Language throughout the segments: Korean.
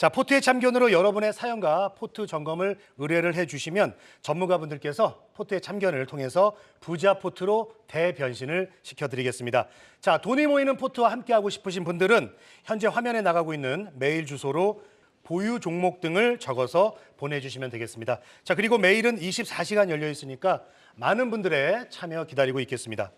자, 포트의 참견으로 여러분의 사연과 포트 점검을 의뢰를 해주시면 전문가분들께서 포트의 참견을 통해서 부자 포트로 대변신을 시켜드리겠습니다. 자, 돈이 모이는 포트와 함께하고 싶으신 분들은 현재 화면에 나가고 있는 메일 주소로 보유 종목 등을 적어서 보내주시면 되겠습니다. 자, 그리고 메일은 24시간 열려 있으니까 많은 분들의 참여 기다리고 있겠습니다.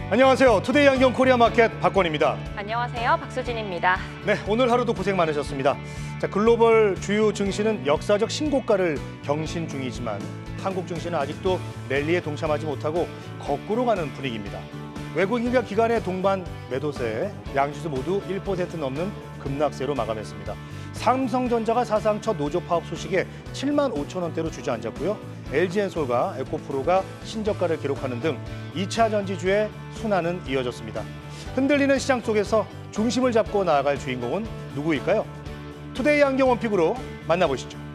안녕하세요. 투데이 안경 코리아 마켓 박권입니다. 안녕하세요. 박수진입니다. 네, 오늘 하루도 고생 많으셨습니다. 자, 글로벌 주요 증시는 역사적 신고가를 경신 중이지만 한국 증시는 아직도 랠리에 동참하지 못하고 거꾸로 가는 분위기입니다. 외국인과 기관의 동반 매도세, 양지수 모두 1% 넘는 급락세로 마감했습니다. 삼성전자가 사상 첫 노조 파업 소식에 7만 5천 원대로 주저앉았고요. LG엔솔과 에코프로가 신저가를 기록하는 등 2차 전지주의 순환은 이어졌습니다. 흔들리는 시장 속에서 중심을 잡고 나아갈 주인공은 누구일까요? 투데이 안경 원픽으로 만나보시죠.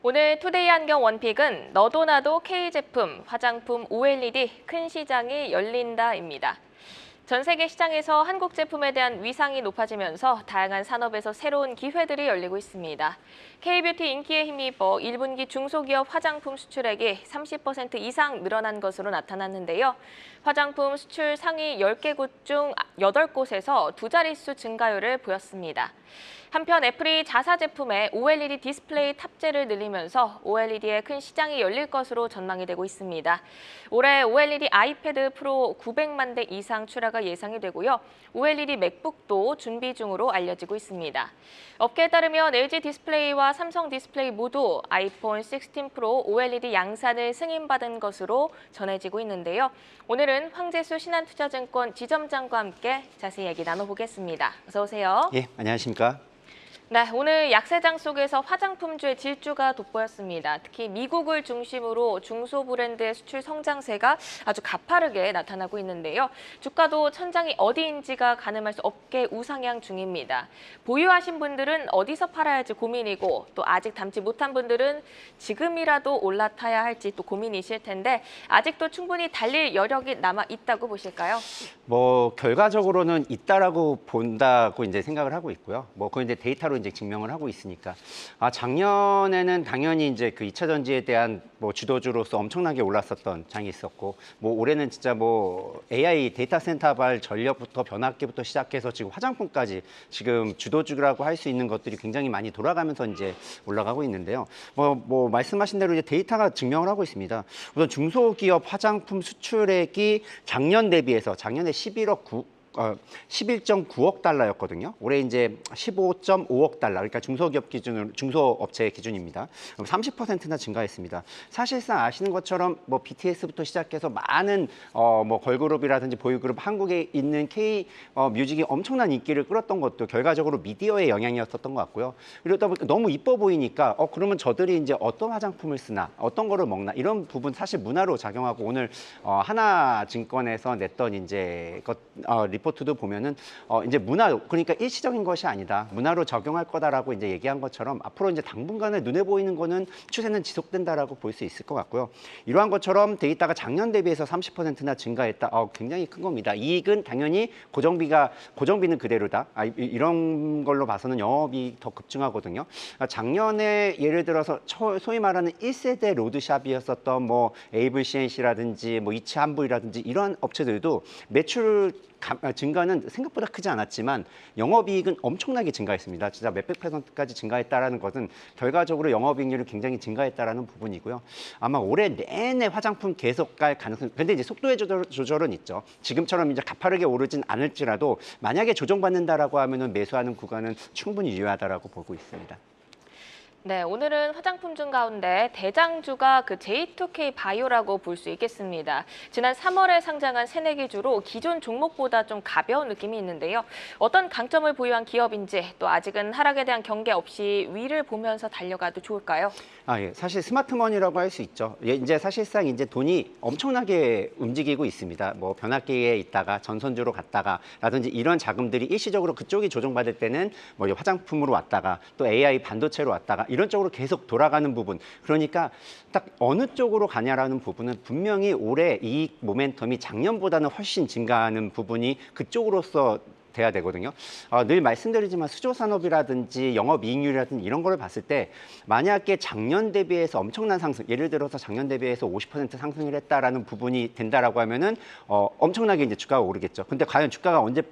오늘 투데이 안경 원픽은 너도 나도 K제품, 화장품, OLED 큰 시장이 열린다입니다. 전 세계 시장에서 한국 제품에 대한 위상이 높아지면서 다양한 산업에서 새로운 기회들이 열리고 있습니다. K뷰티 인기에 힘입어 1분기 중소기업 화장품 수출액이 30% 이상 늘어난 것으로 나타났는데요. 화장품 수출 상위 10개국 중 8곳에서 두 자릿수 증가율을 보였습니다. 한편 애플이 자사 제품에 OLED 디스플레이 탑재를 늘리면서 OLED의 큰 시장이 열릴 것으로 전망이 되고 있습니다. 올해 OLED 아이패드 프로 900만 대 이상 출하가 예상이 되고요. OLED 맥북도 준비 중으로 알려지고 있습니다. 업계에 따르면 LG 디스플레이와 삼성 디스플레이 모두 아이폰 16 프로 OLED 양산을 승인받은 것으로 전해지고 있는데요. 오늘은 황재수 신한투자증권 지점장과 함께 자세히 얘기 나눠보겠습니다. 어서 오세요. 예, 안녕하십니까? 네, 오늘 약세장 속에서 화장품주의 질주가 돋보였습니다. 특히 미국을 중심으로 중소 브랜드의 수출 성장세가 아주 가파르게 나타나고 있는데요. 주가도 천장이 어디인지가 가늠할 수 없게 우상향 중입니다. 보유하신 분들은 어디서 팔아야 할지 고민이고 또 아직 담지 못한 분들은 지금이라도 올라타야 할지 또 고민이실 텐데 아직도 충분히 달릴 여력이 남아 있다고 보실까요? 결과적으로는 있다라고 본다고 이제 생각을 하고 있고요. 그건 이제 데이터로 이제 증명을 하고 있으니까. 작년에는 당연히 이제 그 2차 전지에 대한 주도주로서 엄청나게 올랐었던 장이 있었고, 올해는 진짜 AI 데이터 센터발 전력부터 변압기부터 시작해서 지금 화장품까지 지금 주도주라고 할 수 있는 것들이 굉장히 많이 돌아가면서 이제 올라가고 있는데요. 말씀하신 대로 이제 데이터가 증명을 하고 있습니다. 우선 중소기업 화장품 수출액이 작년 대비해서 작년에 11.9억 달러였거든요. 올해 이제 15.5억 달러, 그러니까 중소기업 기준으로, 중소업체 기준입니다. 30%나 증가했습니다. 사실상 아시는 것처럼 BTS부터 시작해서 많은 걸그룹이라든지 보이그룹, 한국에 있는 K 뮤직이 엄청난 인기를 끌었던 것도 결과적으로 미디어의 영향이었었던 것 같고요. 이러다 보니까 너무 이뻐 보이니까 그러면 저들이 이제 어떤 화장품을 쓰나, 어떤 거를 먹나 이런 부분 사실 문화로 작용하고 오늘 하나증권에서 냈던 이제 리포트도 보면은 이제 문화, 그러니까 일시적인 것이 아니다. 문화로 적용할 거다라고 이제 얘기한 것처럼 앞으로 이제 당분간에 눈에 보이는 거는 추세는 지속된다라고 볼 수 있을 것 같고요. 이러한 것처럼 데이터가 작년 대비해서 30%나 증가했다. 굉장히 큰 겁니다. 이익은 당연히 고정비는 그대로다. 이런 걸로 봐서는 영업이 더 급증하거든요. 작년에 예를 들어서 소위 말하는 1세대 로드샵이었었던 에이블 CNC라든지 이치한부이라든지 이러한 업체들도 매출 증가는 생각보다 크지 않았지만 영업이익은 엄청나게 증가했습니다. 진짜 몇백 %까지 증가했다라는 것은 결과적으로 영업이익률이 굉장히 증가했다라는 부분이고요. 아마 올해 내내 화장품 계속 갈 가능성. 근데 이제 속도의 조절은 있죠. 지금처럼 이제 가파르게 오르진 않을지라도 만약에 조정받는다라고 하면은 매수하는 구간은 충분히 유효하다라고 보고 있습니다. 네, 오늘은 화장품 중 가운데 대장주가 그 J2K 바이오라고 볼 수 있겠습니다. 지난 3월에 상장한 새내기주로 기존 종목보다 좀 가벼운 느낌이 있는데요. 어떤 강점을 보유한 기업인지 또 아직은 하락에 대한 경계 없이 위를 보면서 달려가도 좋을까요? 예. 사실 스마트머니라고 할 수 있죠. 이제 사실상 이제 돈이 엄청나게 움직이고 있습니다. 뭐 변압기에 있다가 전선주로 갔다가라든지 이런 자금들이 일시적으로 그쪽이 조정받을 때는 뭐 화장품으로 왔다가 또 AI 반도체로 왔다가 이런 쪽으로 계속 돌아가는 부분. 그러니까 딱 어느 쪽으로 가냐라는 부분은 분명히 올해 이익 모멘텀이 작년보다는 훨씬 증가하는 부분이 그쪽으로서 돼야 되거든요. 늘 말씀드리지만 수조산업이라든지 영업이익률이라든지 이런 걸 봤을 때 만약에 작년 대비해서 엄청난 상승, 예를 들어서 작년 대비해서 50% 상승을 했다라는 부분이 된다라고 하면은 엄청나게 이제 주가가 오르겠죠. 근데 과연 주가가 언제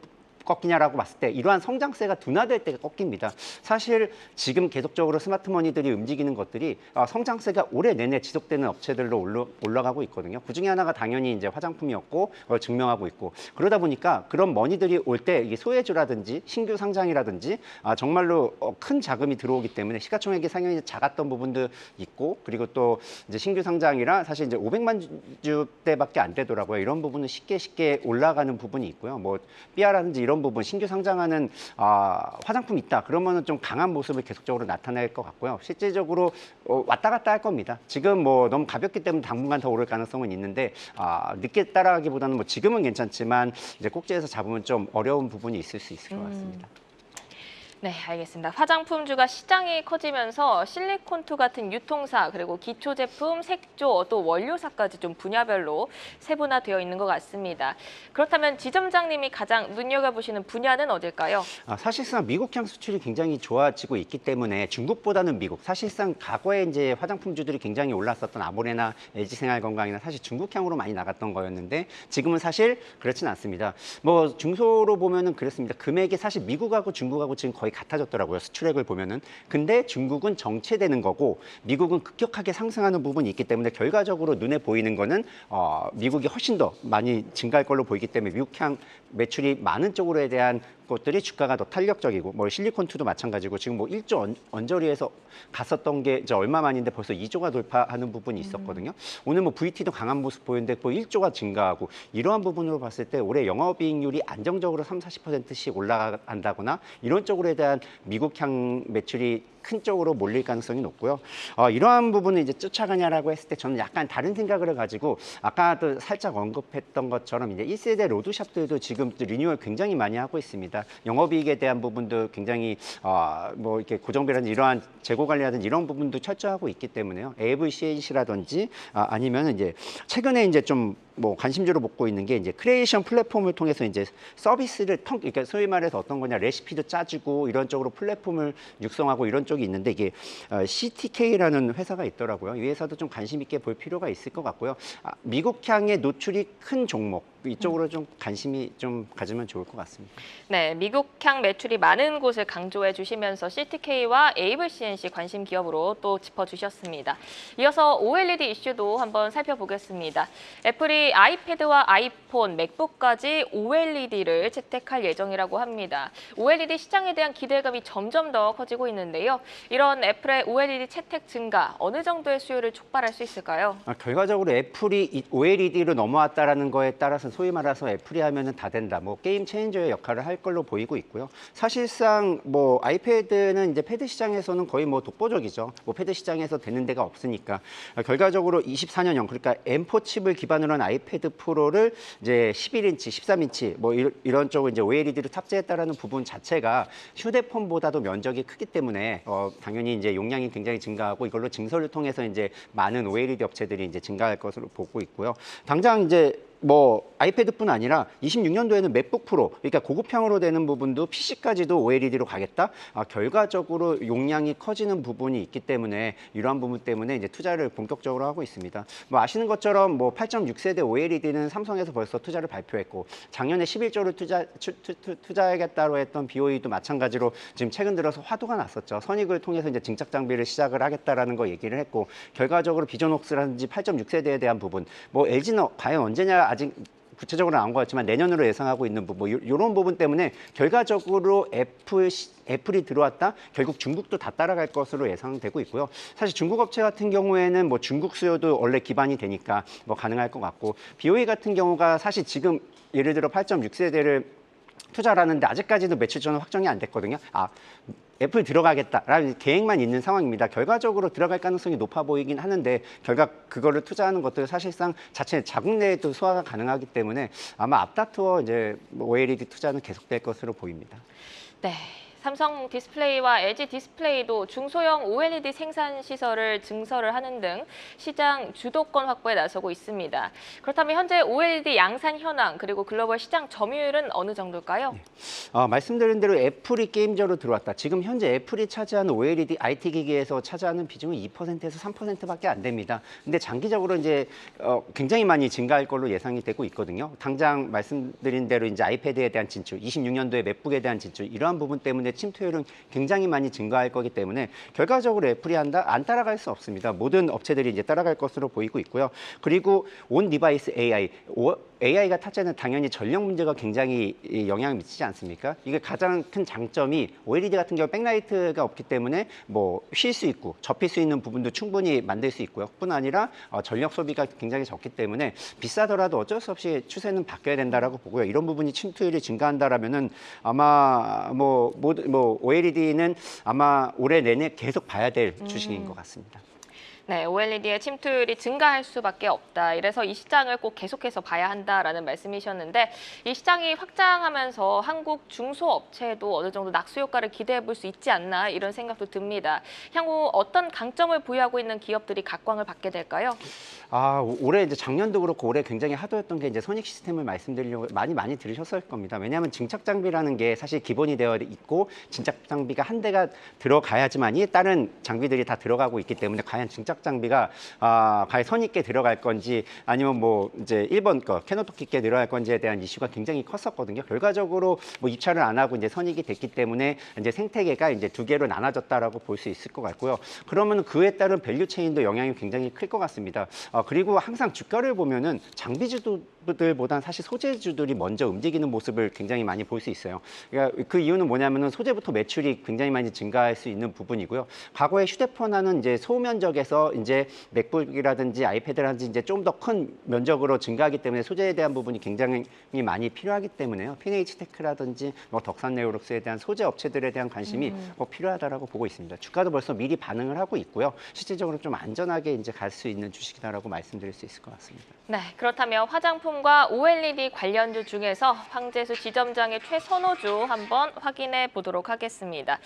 꺾이냐라고 봤을 때 이러한 성장세가 둔화될 때가 꺾입니다. 사실 지금 계속적으로 스마트머니들이 움직이는 것들이 성장세가 올해 내내 지속되는 업체들로 올라가고 있거든요. 그중에 하나가 당연히 이제 화장품이었고 그걸 증명하고 있고 그러다 보니까 그런 머니들이 올 때 이게 소외주라든지 신규 상장이라든지 정말로 큰 자금이 들어오기 때문에 시가총액이 상당히 작았던 부분도 있고 그리고 또 이제 신규 상장이라 사실 이제 500만 주대밖에 안 되더라고요. 이런 부분은 쉽게 올라가는 부분이 있고요. 뭐 삐아라든지 이런 부분 신규 상장하는 화장품 있다 그러면은 좀 강한 모습을 계속적으로 나타낼 것 같고요. 실질적으로 왔다 갔다 할 겁니다. 지금 뭐 너무 가볍기 때문에 당분간 더 오를 가능성은 있는데 늦게 따라가기보다는 뭐 지금은 괜찮지만 이제 꼭지에서 잡으면 좀 어려운 부분이 있을 수 있을 것 같습니다. 네, 알겠습니다. 화장품주가 시장이 커지면서 실리콘투 같은 유통사, 그리고 기초 제품, 색조, 또 원료사까지 좀 분야별로 세분화되어 있는 것 같습니다. 그렇다면 지점장님이 가장 눈여겨보시는 분야는 어딜까요? 사실상 미국향 수출이 굉장히 좋아지고 있기 때문에 중국보다는 미국, 사실상 과거에 이제 화장품주들이 굉장히 올랐었던 아모레나 LG생활건강이나 사실 중국향으로 많이 나갔던 거였는데 지금은 사실 그렇진 않습니다. 뭐 중소로 보면은 그렇습니다. 금액이 사실 미국하고 중국하고 지금 거의 같아졌더라고요. 수출액을 보면은. 근데 중국은 정체되는 거고 미국은 급격하게 상승하는 부분이 있기 때문에 결과적으로 눈에 보이는 거는 미국이 훨씬 더 많이 증가할 걸로 보이기 때문에 미국향 매출이 많은 쪽으로에 대한 것들이 주가가 더 탄력적이고 뭐 실리콘투도 마찬가지고 지금 뭐 1조 언저리에서 갔었던 게 이제 얼마 만인데 벌써 2조가 돌파하는 부분이 있었거든요. 오늘 뭐 VT도 강한 모습 보이는데 뭐 1조가 증가하고 이러한 부분으로 봤을 때 올해 영업이익률이 안정적으로 30~40%씩 올라간다거나 이런 쪽으로에 대한 미국향 매출이 큰 쪽으로 몰릴 가능성이 높고요. 이러한 부분을 이제 쫓아가냐라고 했을 때 저는 약간 다른 생각을 가지고 아까도 살짝 언급했던 것처럼 이제 1세대 로드샵들도 지금 리뉴얼 굉장히 많이 하고 있습니다. 영업이익에 대한 부분도 굉장히 뭐 이렇게 고정비라든지 이러한 재고 관리라든지 이런 부분도 철저하고 있기 때문에요. AVCAC라든지 아니면 이제 최근에 이제 좀 뭐 관심주로 먹고 있는 게 이제 크리에이션 플랫폼을 통해서 이제 서비스를 그러니까 소위 말해서 어떤 거냐 레시피도 짜주고 이런 쪽으로 플랫폼을 육성하고 이런 쪽이 있는데 이게 CTK라는 회사가 있더라고요. 이 회사도 좀 관심 있게 볼 필요가 있을 것 같고요. 미국향의 노출이 큰 종목 이쪽으로 좀 관심이 좀 가지면 좋을 것 같습니다. 네, 미국향 매출이 많은 곳을 강조해 주시면서 CTK와 AVCNC 관심 기업으로 또 짚어주셨습니다. 이어서 OLED 이슈도 한번 살펴보겠습니다. 애플이 아이패드와 아이폰, 맥북까지 OLED를 채택할 예정이라고 합니다. OLED 시장에 대한 기대감이 점점 더 커지고 있는데요. 이런 애플의 OLED 채택 증가, 어느 정도의 수요를 촉발할 수 있을까요? 결과적으로 애플이 OLED로 넘어왔다라는 거에 따라서 소위 말해서 애플이 하면은 다 된다. 뭐 게임 체인저의 역할을 할 걸로 보이고 있고요. 사실상 뭐 아이패드는 이제 패드 시장에서는 거의 뭐 독보적이죠. 뭐 패드 시장에서 되는 데가 없으니까 결과적으로 24년형 그러니까 M4 칩을 기반으로 한 아이패드 프로를 이제 11인치, 13인치 뭐 이런 쪽을 이제 OLED로 탑재했다라는 부분 자체가 휴대폰보다도 면적이 크기 때문에 당연히 이제 용량이 굉장히 증가하고 이걸로 증설을 통해서 이제 많은 OLED 업체들이 이제 증가할 것으로 보고 있고요. 당장 이제 뭐 아이패드뿐 아니라 26년도에는 맥북 프로 그러니까 고급형으로 되는 부분도 PC까지도 OLED로 가겠다. 결과적으로 용량이 커지는 부분이 있기 때문에 이러한 부분 때문에 이제 투자를 본격적으로 하고 있습니다. 뭐 아시는 것처럼 뭐 8.6세대 OLED는 삼성에서 벌써 투자를 발표했고 작년에 11조를 투자하겠다고 했던 BOE도 마찬가지로 지금 최근 들어서 화두가 났었죠. 선익을 통해서 이제 증착 장비를 시작을 하겠다라는 거 얘기를 했고 결과적으로 비전웍스라든지 8.6세대에 대한 부분 뭐 LG는 과연 언제냐 아직 구체적으로 나온 것 같지만 내년으로 예상하고 있는 부분, 이런 부분 때문에 결과적으로 애플이 들어왔다 결국 중국도 다 따라갈 것으로 예상되고 있고요. 사실 중국 업체 같은 경우에는 뭐 중국 수요도 원래 기반이 되니까 뭐 가능할 것 같고, BOE 같은 경우가 사실 지금 예를 들어 8.6세대를 투자를 하는데 아직까지도 며칠 전에 확정이 안 됐거든요. 애플 들어가겠다라는 계획만 있는 상황입니다. 결과적으로 들어갈 가능성이 높아 보이긴 하는데 결과 그거를 투자하는 것들 사실상 자체 자국 내에도 소화가 가능하기 때문에 아마 앞다투어 이제 OLED 투자는 계속될 것으로 보입니다. 네. 삼성 디스플레이와 LG 디스플레이도 중소형 OLED 생산 시설을 증설을 하는 등 시장 주도권 확보에 나서고 있습니다. 그렇다면 현재 OLED 양산 현황 그리고 글로벌 시장 점유율은 어느 정도일까요? 말씀드린 대로 애플이 게임저로 들어왔다. 지금 현재 애플이 차지하는 OLED IT 기기에서 차지하는 비중은 2%에서 3%밖에 안 됩니다. 근데 장기적으로 이제 굉장히 많이 증가할 걸로 예상이 되고 있거든요. 당장 말씀드린 대로 이제 아이패드에 대한 진출, 26년도에 맥북에 대한 진출, 이러한 부분 때문에 침투율은 굉장히 많이 증가할 거기 때문에 결과적으로 애플이 안 따라갈 수 없습니다. 모든 업체들이 이제 따라갈 것으로 보이고 있고요. 그리고 온 디바이스 AI가 타자는 당연히 전력 문제가 굉장히 영향을 미치지 않습니까? 이게 가장 큰 장점이 OLED 같은 경우 백라이트가 없기 때문에 뭐 쉴 수 있고 접힐 수 있는 부분도 충분히 만들 수 있고요. 뿐 아니라 전력 소비가 굉장히 적기 때문에 비싸더라도 어쩔 수 없이 추세는 바뀌어야 된다라고 보고요. 이런 부분이 침투율이 증가한다라면은 아마 OLED는 아마 올해 내내 계속 봐야 될 주식인 것 같습니다. 네, OLED의 침투율이 증가할 수밖에 없다. 이래서 이 시장을 꼭 계속해서 봐야 한다라는 말씀이셨는데 이 시장이 확장하면서 한국 중소업체에도 어느 정도 낙수 효과를 기대해 볼 수 있지 않나 이런 생각도 듭니다. 향후 어떤 강점을 부여하고 있는 기업들이 각광을 받게 될까요? 올해 이제 작년도 그렇고 올해 굉장히 하도였던 게 이제 선익 시스템을 말씀드리려고 많이 들으셨을 겁니다. 왜냐하면 증착 장비라는 게 사실 기본이 되어 있고 증착 장비가 한 대가 들어가야지만이 다른 장비들이 다 들어가고 있기 때문에 과연 증착 장비가 과연 선익게 들어갈 건지 아니면 뭐 이제 일본 거 캐노토키께 들어갈 건지에 대한 이슈가 굉장히 컸었거든요. 결과적으로 뭐 입찰을 안 하고 이제 선익이 됐기 때문에 이제 생태계가 이제 두 개로 나눠졌다라고 볼 수 있을 것 같고요. 그러면 그에 따른 밸류 체인도 영향이 굉장히 클 것 같습니다. 그리고 항상 주가를 보면은 장비주들보다는 사실 소재주들이 먼저 움직이는 모습을 굉장히 많이 볼 수 있어요. 그러니까 그 이유는 뭐냐면은 소재부터 매출이 굉장히 많이 증가할 수 있는 부분이고요. 과거에 휴대폰 하는 이제 소면적에서 이제 맥북이라든지 아이패드라든지 이제 좀 더 큰 면적으로 증가하기 때문에 소재에 대한 부분이 굉장히 많이 필요하기 때문에요. PNH테크라든지 뭐 덕산네오록스에 대한 소재 업체들에 대한 관심이 필요하다라고 보고 있습니다. 주가도 벌써 미리 반응을 하고 있고요. 실질적으로 좀 안전하게 이제 갈 수 있는 주식이다라고 말씀드릴 수 있을 것 같습니다. 네, 그렇다면 화장품과 OLED 관련주 중에서 황재수 지점장의 최선호주 한번 확인해 보도록 하겠습니다.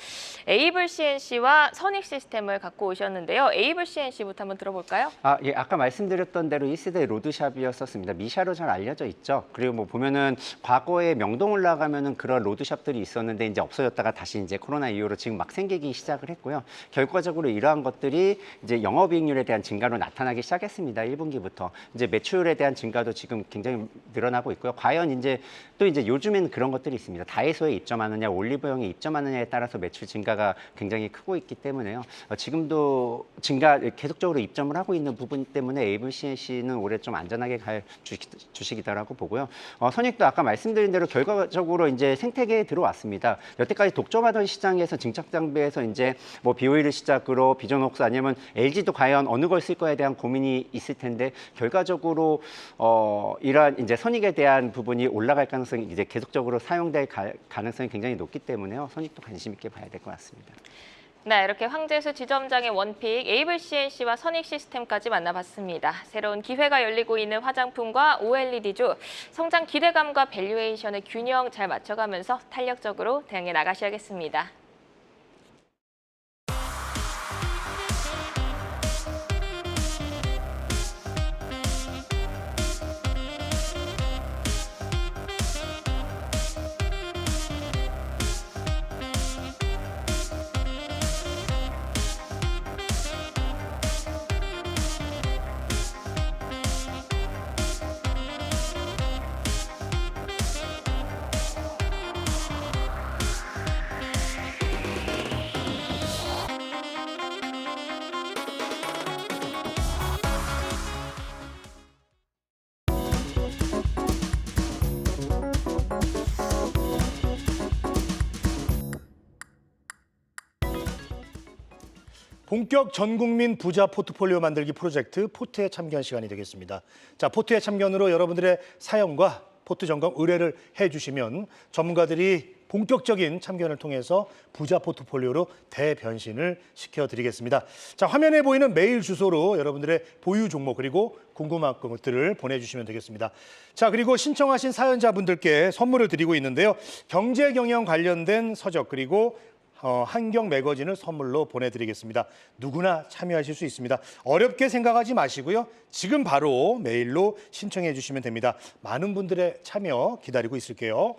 에이블 CNC와 선익 시스템을 갖고 오셨는데요. 에이블 CNC부터 한번 들어볼까요? 예, 아까 말씀드렸던 대로 1세대 로드샵이었었습니다. 미샤로 잘 알려져 있죠. 그리고 뭐 보면은 과거에 명동 올라가면은 그런 로드샵들이 있었는데 이제 없어졌다가 다시 이제 코로나 이후로 지금 막 생기기 시작을 했고요. 결과적으로 이러한 것들이 이제 영업이익률에 대한 증가로 나타나기 시작했습니다. 1분기부터. 이제 매출에 대한 증가도 지금 굉장히 늘어나고 있고요. 과연 이제 또 이제 요즘에는 그런 것들이 있습니다. 다이소에 입점하느냐, 올리브영에 입점하느냐에 따라서 매출 증가가 굉장히 크고 있기 때문에요. 지금도 계속적으로 입점을 하고 있는 부분 때문에 에이블 CNC는 올해 좀 안전하게 갈 주식이다라고 보고요. 선익도 아까 말씀드린 대로 결과적으로 이제 생태계에 들어왔습니다. 여태까지 독점하던 시장에서 증착 장비에서 이제 뭐 BOE를 시작으로 비전옥스 아니면 LG도 과연 어느 걸 쓸 거에 대한 고민이 있을 텐데 결과적으로 이러한 이제 선익에 대한 부분이 올라갈 가능성이 이제 계속적으로 사용될 가능성이 굉장히 높기 때문에요. 선익도 관심 있게 봐야 될 것 같습니다. 네, 이렇게 황재수 지점장의 원픽, 에이블 CNC와 선익 시스템까지 만나봤습니다. 새로운 기회가 열리고 있는 화장품과 OLED주, 성장 기대감과 밸류에이션의 균형 잘 맞춰가면서 탄력적으로 대응해 나가셔야겠습니다. 본격 전국민 부자 포트폴리오 만들기 프로젝트 포트에 참견 시간이 되겠습니다. 자, 포트에 참견으로 여러분들의 사연과 포트 점검 의뢰를 해주시면 전문가들이 본격적인 참견을 통해서 부자 포트폴리오로 대변신을 시켜드리겠습니다. 자, 화면에 보이는 메일 주소로 여러분들의 보유 종목 그리고 궁금한 것들을 보내주시면 되겠습니다. 자, 그리고 신청하신 사연자분들께 선물을 드리고 있는데요. 경제 경영 관련된 서적 그리고 한경 매거진을 선물로 보내드리겠습니다. 누구나 참여하실 수 있습니다. 어렵게 생각하지 마시고요. 지금 바로 메일로 신청해 주시면 됩니다. 많은 분들의 참여 기다리고 있을게요.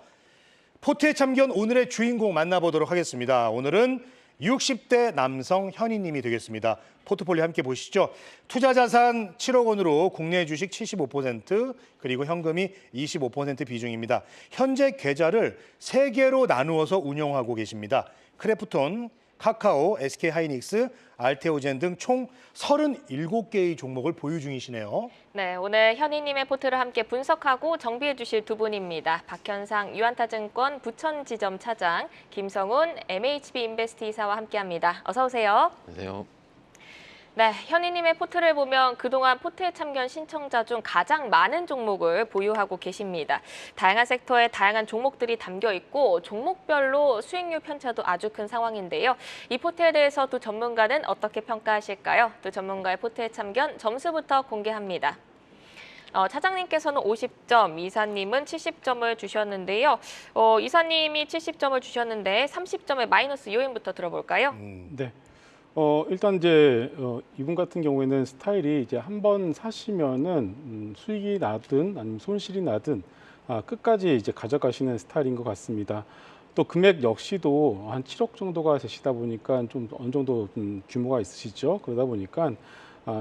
포트에 참견 오늘의 주인공 만나보도록 하겠습니다. 오늘은 60대 남성 현희님이 되겠습니다. 포트폴리오 함께 보시죠. 투자 자산 7억 원으로 국내 주식 75% 그리고 현금이 25% 비중입니다. 현재 계좌를 3개로 나누어서 운영하고 계십니다. 크래프톤, 카카오, SK하이닉스, 알테오젠 등 총 37개의 종목을 보유 중이시네요. 네, 오늘 현희님의 포트를 함께 분석하고 정비해 주실 두 분입니다. 박현상 유안타증권 부천지점 차장, 김성훈 MHB 인베스트 이사와 함께합니다. 어서 오세요. 안녕하세요. 네, 현희님의 포트를 보면 그동안 포트에 참견 신청자 중 가장 많은 종목을 보유하고 계십니다. 다양한 섹터에 다양한 종목들이 담겨 있고 종목별로 수익률 편차도 아주 큰 상황인데요. 이 포트에 대해서 두 전문가는 어떻게 평가하실까요? 두 전문가의 포트에 참견 점수부터 공개합니다. 차장님께서는 50점, 이사님은 70점을 주셨는데요. 이사님이 70점을 주셨는데 30점의 마이너스 요인부터 들어볼까요? 네. 일단 이제 이분 같은 경우에는 스타일이 이제 한번 사시면은 수익이 나든 아니면 손실이 나든 끝까지 이제 가져가시는 스타일인 것 같습니다. 또 금액 역시도 한 7억 정도가 되시다 보니까 좀 어느 정도 규모가 있으시죠. 그러다 보니까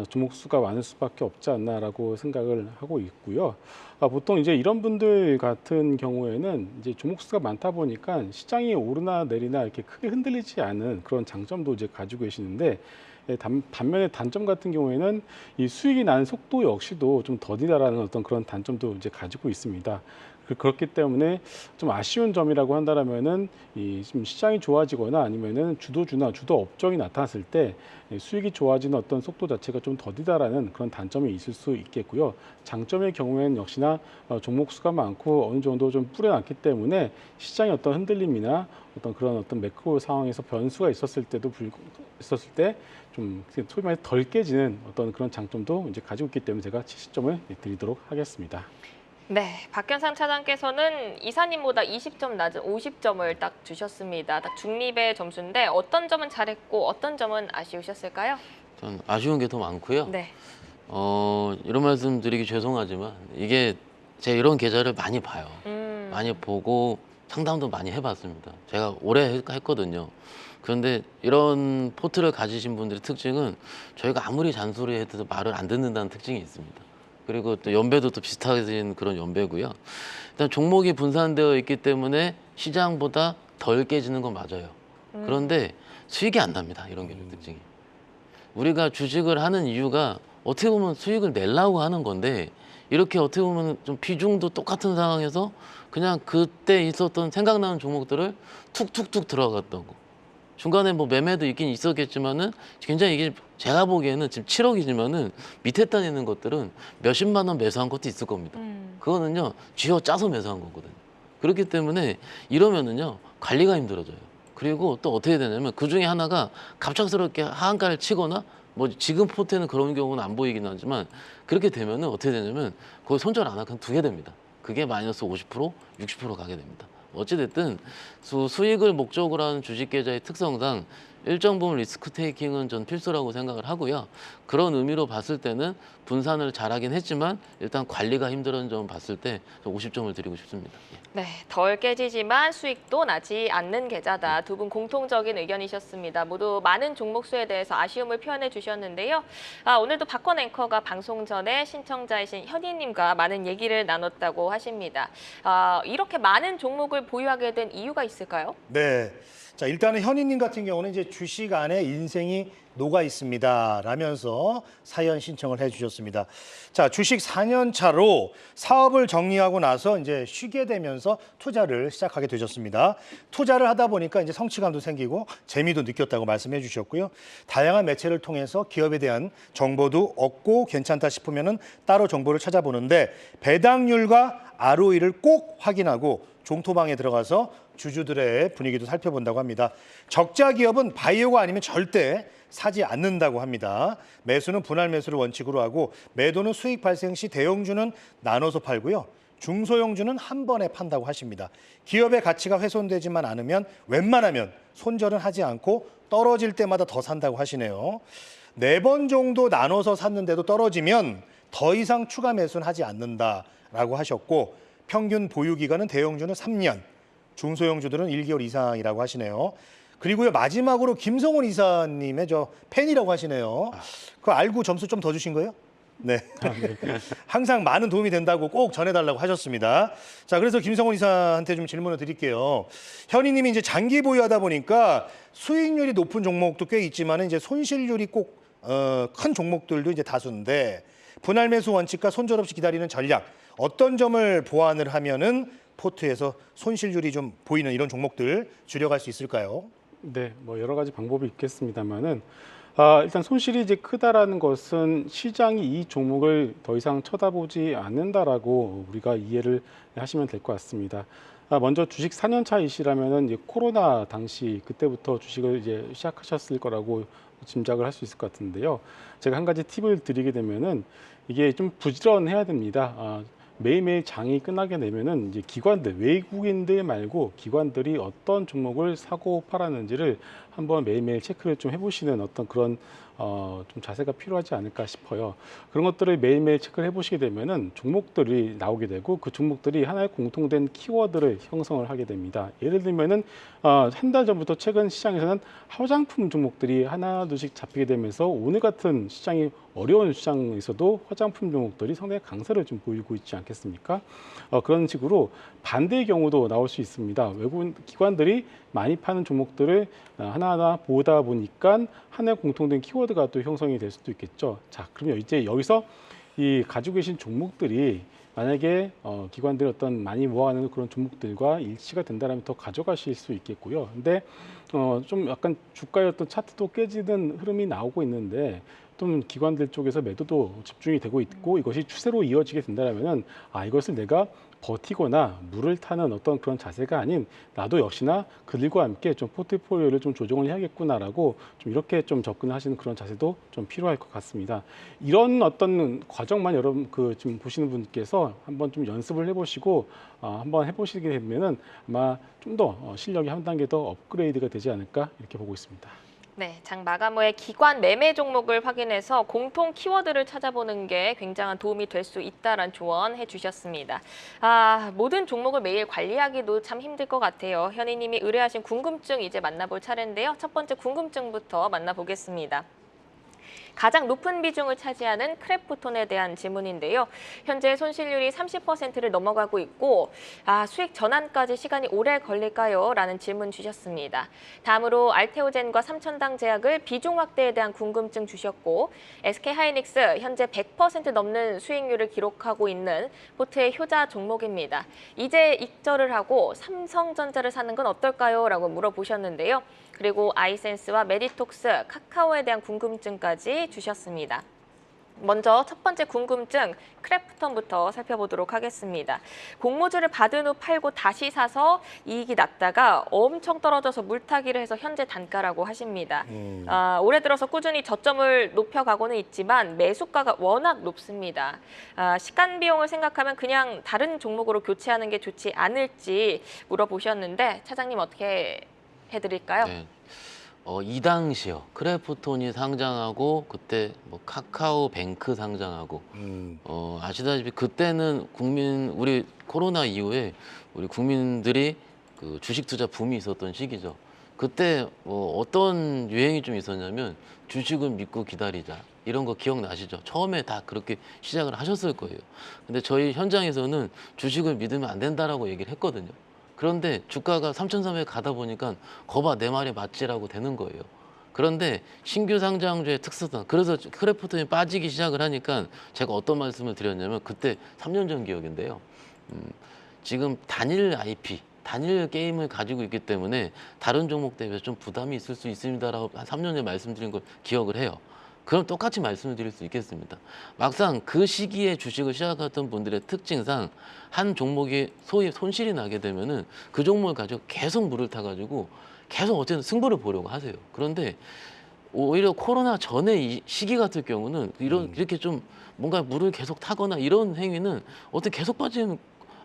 종목 수가 많을 수밖에 없지 않나라고 생각을 하고 있고요. 보통 이제 이런 분들 같은 경우에는 이제 종목 수가 많다 보니까 시장이 오르나 내리나 이렇게 크게 흔들리지 않은 그런 장점도 이제 가지고 계시는데 반면에 단점 같은 경우에는 이 수익이 나는 속도 역시도 좀 더디다라는 어떤 그런 단점도 이제 가지고 있습니다. 그렇기 때문에 좀 아쉬운 점이라고 한다면은 이 좀 시장이 좋아지거나 아니면은 주도주나 주도 업종이 나타났을 때 수익이 좋아지는 어떤 속도 자체가 좀 더디다라는 그런 단점이 있을 수 있겠고요. 장점의 경우에는 역시나 종목 수가 많고 어느 정도 좀 뿌려놨기 때문에 시장의 어떤 흔들림이나 어떤 그런 어떤 매크로 상황에서 변수가 있었을 때 좀 소위 말해서 덜 깨지는 어떤 그런 장점도 이제 가지고 있기 때문에 제가 70점을 드리도록 하겠습니다. 네, 박현상 차장께서는 이사님보다 20점 낮은 50점을 딱 주셨습니다. 딱 중립의 점수인데 어떤 점은 잘했고 어떤 점은 아쉬우셨을까요? 전 아쉬운 게 더 많고요. 네. 이런 말씀 드리기 죄송하지만 이게 제가 이런 계좌를 많이 봐요. 많이 보고 상담도 많이 해봤습니다. 제가 오래 했거든요. 그런데 이런 포트를 가지신 분들의 특징은 저희가 아무리 잔소리해도 말을 안 듣는다는 특징이 있습니다. 그리고 또 연배도 또 비슷하신 그런 연배고요. 일단 종목이 분산되어 있기 때문에 시장보다 덜 깨지는 건 맞아요. 그런데 수익이 안 납니다. 이런 게 특징이. 우리가 주식을 하는 이유가 어떻게 보면 수익을 내려고 하는 건데 이렇게 어떻게 보면 좀 비중도 똑같은 상황에서 그냥 그때 있었던 생각나는 종목들을 툭툭툭 들어갔던 거. 중간에 뭐 매매도 있긴 있었겠지만은 굉장히 이게 제가 보기에는 지금 7억이지만은 밑에 단에 있는 것들은 몇십만 원 매수한 것도 있을 겁니다. 그거는요 쥐어 짜서 매수한 거거든요. 그렇기 때문에 이러면은요 관리가 힘들어져요. 그리고 또 어떻게 되냐면 그 중에 하나가 갑작스럽게 하한가를 치거나 뭐 지금 포트에는 그런 경우는 안 보이긴 하지만 그렇게 되면은 어떻게 되냐면 거기 손절 안 하고 두 개 됩니다. 그게 마이너스 50%, 60% 가게 됩니다. 어찌됐든 수익을 목적으로 하는 주식 계좌의 특성상 일정 부분 리스크 테이킹은 전 필수라고 생각을 하고요. 그런 의미로 봤을 때는 분산을 잘하긴 했지만 일단 관리가 힘들은 점 봤을 때 50점을 드리고 싶습니다. 네, 덜 깨지지만 수익도 나지 않는 계좌다. 두 분 공통적인 의견이셨습니다. 모두 많은 종목 수에 대해서 아쉬움을 표현해 주셨는데요. 오늘도 박권 앵커가 방송 전에 신청자이신 현희님과 많은 얘기를 나눴다고 하십니다. 이렇게 많은 종목을 보유하게 된 이유가 있을까요? 네. 자, 일단은 현희님 같은 경우는 이제 주식 안에 인생이 녹아 있습니다. 라면서 사연 신청을 해주셨습니다. 자, 주식 4년 차로 사업을 정리하고 나서 이제 쉬게 되면서 투자를 시작하게 되셨습니다. 투자를 하다 보니까 이제 성취감도 생기고 재미도 느꼈다고 말씀해 주셨고요. 다양한 매체를 통해서 기업에 대한 정보도 얻고 괜찮다 싶으면은 따로 정보를 찾아보는데 배당률과 ROE를 꼭 확인하고 종토방에 들어가서 주주들의 분위기도 살펴본다고 합니다. 적자 기업은 바이오가 아니면 절대 사지 않는다고 합니다. 매수는 분할 매수를 원칙으로 하고 매도는 수익 발생 시 대형주는 나눠서 팔고요. 중소형주는 한 번에 판다고 하십니다. 기업의 가치가 훼손되지만 않으면 웬만하면 손절은 하지 않고 떨어질 때마다 더 산다고 하시네요. 4번 정도 나눠서 샀는데도 떨어지면 더 이상 추가 매수는 하지 않는다라고 하셨고 평균 보유 기간은 대형주는 3년, 중소형주들은 1개월 이상이라고 하시네요. 그리고요 마지막으로 김성훈 이사님의 저 팬이라고 하시네요. 그거 알고 점수 좀 더 주신 거예요? 네. 항상 많은 도움이 된다고 꼭 전해달라고 하셨습니다. 자, 그래서 김성훈 이사한테 좀 질문을 드릴게요. 현희님이 이제 장기 보유하다 보니까 수익률이 높은 종목도 꽤 있지만 이제 손실률이 꼭 큰 종목들도 이제 다수인데 분할 매수 원칙과 손절 없이 기다리는 전략 어떤 점을 보완을 하면은 포트에서 손실률이 좀 보이는 이런 종목들 줄여갈 수 있을까요? 네, 뭐 여러 가지 방법이 있겠습니다만은 일단 손실이 이제 크다라는 것은 시장이 이 종목을 더 이상 쳐다보지 않는다라고 우리가 이해를 하시면 될 것 같습니다. 먼저 주식 4년 차이시라면은 이제 코로나 당시 그때부터 주식을 이제 시작하셨을 거라고 짐작을 할 수 있을 것 같은데요. 제가 한 가지 팁을 드리게 되면은 이게 좀 부지런해야 됩니다. 매일매일 장이 끝나게 되면은 이제 기관들, 외국인들 말고 기관들이 어떤 종목을 사고 팔았는지를 한번 매일매일 체크를 좀 해보시는 어떤 그런 좀 자세가 필요하지 않을까 싶어요. 그런 것들을 매일매일 체크를 해보시게 되면은 종목들이 나오게 되고 그 종목들이 하나의 공통된 키워드를 형성을 하게 됩니다. 예를 들면은 한 달 전부터 최근 시장에서는 화장품 종목들이 하나둘씩 잡히게 되면서 오늘 같은 시장이 어려운 시장에서도 화장품 종목들이 상당히 강세를 좀 보이고 있지 않겠습니까? 그런 식으로 반대의 경우도 나올 수 있습니다. 외국인 기관들이 많이 파는 종목들을 하나하나 보다 보니까 하나의 공통된 키워드가 또 형성이 될 수도 있겠죠. 자, 그러면 이제 여기서 이 가지고 계신 종목들이 만약에 기관들이 어떤 많이 모아가는 그런 종목들과 일치가 된다면 더 가져가실 수 있겠고요. 근데 좀 약간 주가의 어떤 차트도 깨지는 흐름이 나오고 있는데 또 기관들 쪽에서 매도도 집중이 되고 있고 이것이 추세로 이어지게 된다면은 이것을 내가 버티거나 물을 타는 어떤 그런 자세가 아닌 나도 역시나 그들과 함께 좀 포트폴리오를 좀 조정을 해야겠구나라고 좀 이렇게 좀 접근하시는 그런 자세도 좀 필요할 것 같습니다. 이런 어떤 과정만 여러분 지금 보시는 분께서 한번 좀 연습을 해보시고 한번 해보시게 되면은 아마 좀 더 실력이 한 단계 더 업그레이드가 되지 않을까 이렇게 보고 있습니다. 네, 장 마감 후에 기관 매매 종목을 확인해서 공통 키워드를 찾아보는 게 굉장한 도움이 될 수 있다라는 조언해 주셨습니다. 모든 종목을 매일 관리하기도 참 힘들 것 같아요. 현희님이 의뢰하신 궁금증 이제 만나볼 차례인데요. 첫 번째 궁금증부터 만나보겠습니다. 가장 높은 비중을 차지하는 크래프톤에 대한 질문인데요. 현재 손실률이 30%를 넘어가고 있고 수익 전환까지 시간이 오래 걸릴까요? 라는 질문 주셨습니다. 다음으로 알테오젠과 삼천당 제약을 비중 확대에 대한 궁금증 주셨고 SK하이닉스 현재 100% 넘는 수익률을 기록하고 있는 포트의 효자 종목입니다. 이제 익절을 하고 삼성전자를 사는 건 어떨까요? 라고 물어보셨는데요. 그리고 아이센스와 메디톡스, 카카오에 대한 궁금증까지 주셨습니다. 먼저 첫 번째 궁금증, 크래프톤부터 살펴보도록 하겠습니다. 공모주를 받은 후 팔고 다시 사서 이익이 났다가 엄청 떨어져서 물타기를 해서 현재 단가라고 하십니다. 올해 들어서 꾸준히 저점을 높여가고는 있지만 매수가가 워낙 높습니다. 시간 비용을 생각하면 그냥 다른 종목으로 교체하는 게 좋지 않을지 물어보셨는데 차장님 어떻게 해드릴까요? 네. 이 당시요. 크래프톤이 상장하고 그때 뭐 카카오뱅크 상장하고 아시다시피 그때는 우리 코로나 이후에 우리 국민들이 그 주식 투자 붐이 있었던 시기죠. 그때 어떤 유행이 좀 있었냐면 주식은 믿고 기다리자. 이런 거 기억나시죠? 처음에 다 그렇게 시작을 하셨을 거예요. 근데 저희 현장에서는 주식을 믿으면 안 된다라고 얘기를 했거든요. 그런데 주가가 3,300 가다 보니까 거봐 내 말이 맞지라고 되는 거예요. 그런데 신규 상장주의 특수성, 그래서 크래프톤이 빠지기 시작을 하니까 제가 어떤 말씀을 드렸냐면 그때 3년 전 기억인데요. 지금 단일 IP, 단일 게임을 가지고 있기 때문에 다른 종목 대비해서 좀 부담이 있을 수 있습니다라고 한 3년 전에 말씀드린 걸 기억을 해요. 그럼 똑같이 말씀을 드릴 수 있겠습니다. 막상 그 시기에 주식을 시작했던 분들의 특징상 한 종목이 소위 손실이 나게 되면은 그 종목을 가지고 계속 물을 타가지고 계속 어쨌든 승부를 보려고 하세요. 그런데 오히려 코로나 전에 이 시기 같은 경우는 이렇게 좀 뭔가 물을 계속 타거나 이런 행위는 어떻게 계속 빠지면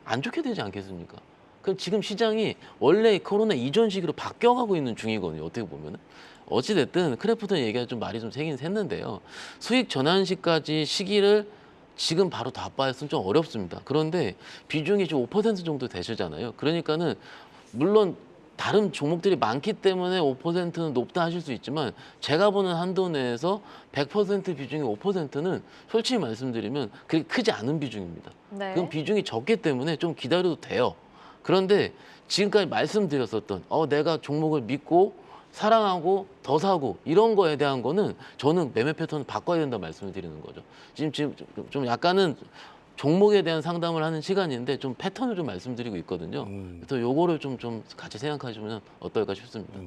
안 좋게 되지 않겠습니까? 그럼 지금 시장이 원래 코로나 이전 시기로 바뀌어가고 있는 중이거든요. 어떻게 보면은. 어찌됐든 크래프톤 얘기가 좀 말이 좀 세긴 샜는데요. 수익 전환 시까지 시기를 지금 바로 다 빠졌으면 좀 어렵습니다. 그런데 비중이 지금 5% 정도 되시잖아요. 그러니까는 물론 다른 종목들이 많기 때문에 5%는 높다 하실 수 있지만 제가 보는 한도 내에서 100% 비중이 5%는 솔직히 말씀드리면 그렇게 크지 않은 비중입니다. 네. 그럼 비중이 적기 때문에 좀 기다려도 돼요. 그런데 지금까지 말씀드렸었던 내가 종목을 믿고 사랑하고 더 사고 이런 거에 대한 거는 저는 매매 패턴을 바꿔야 된다 말씀을 드리는 거죠. 지금 좀 약간은 종목에 대한 상담을 하는 시간인데 좀 패턴을 좀 말씀드리고 있거든요. 그래서 요거를 좀 같이 생각하시면 어떨까 싶습니다.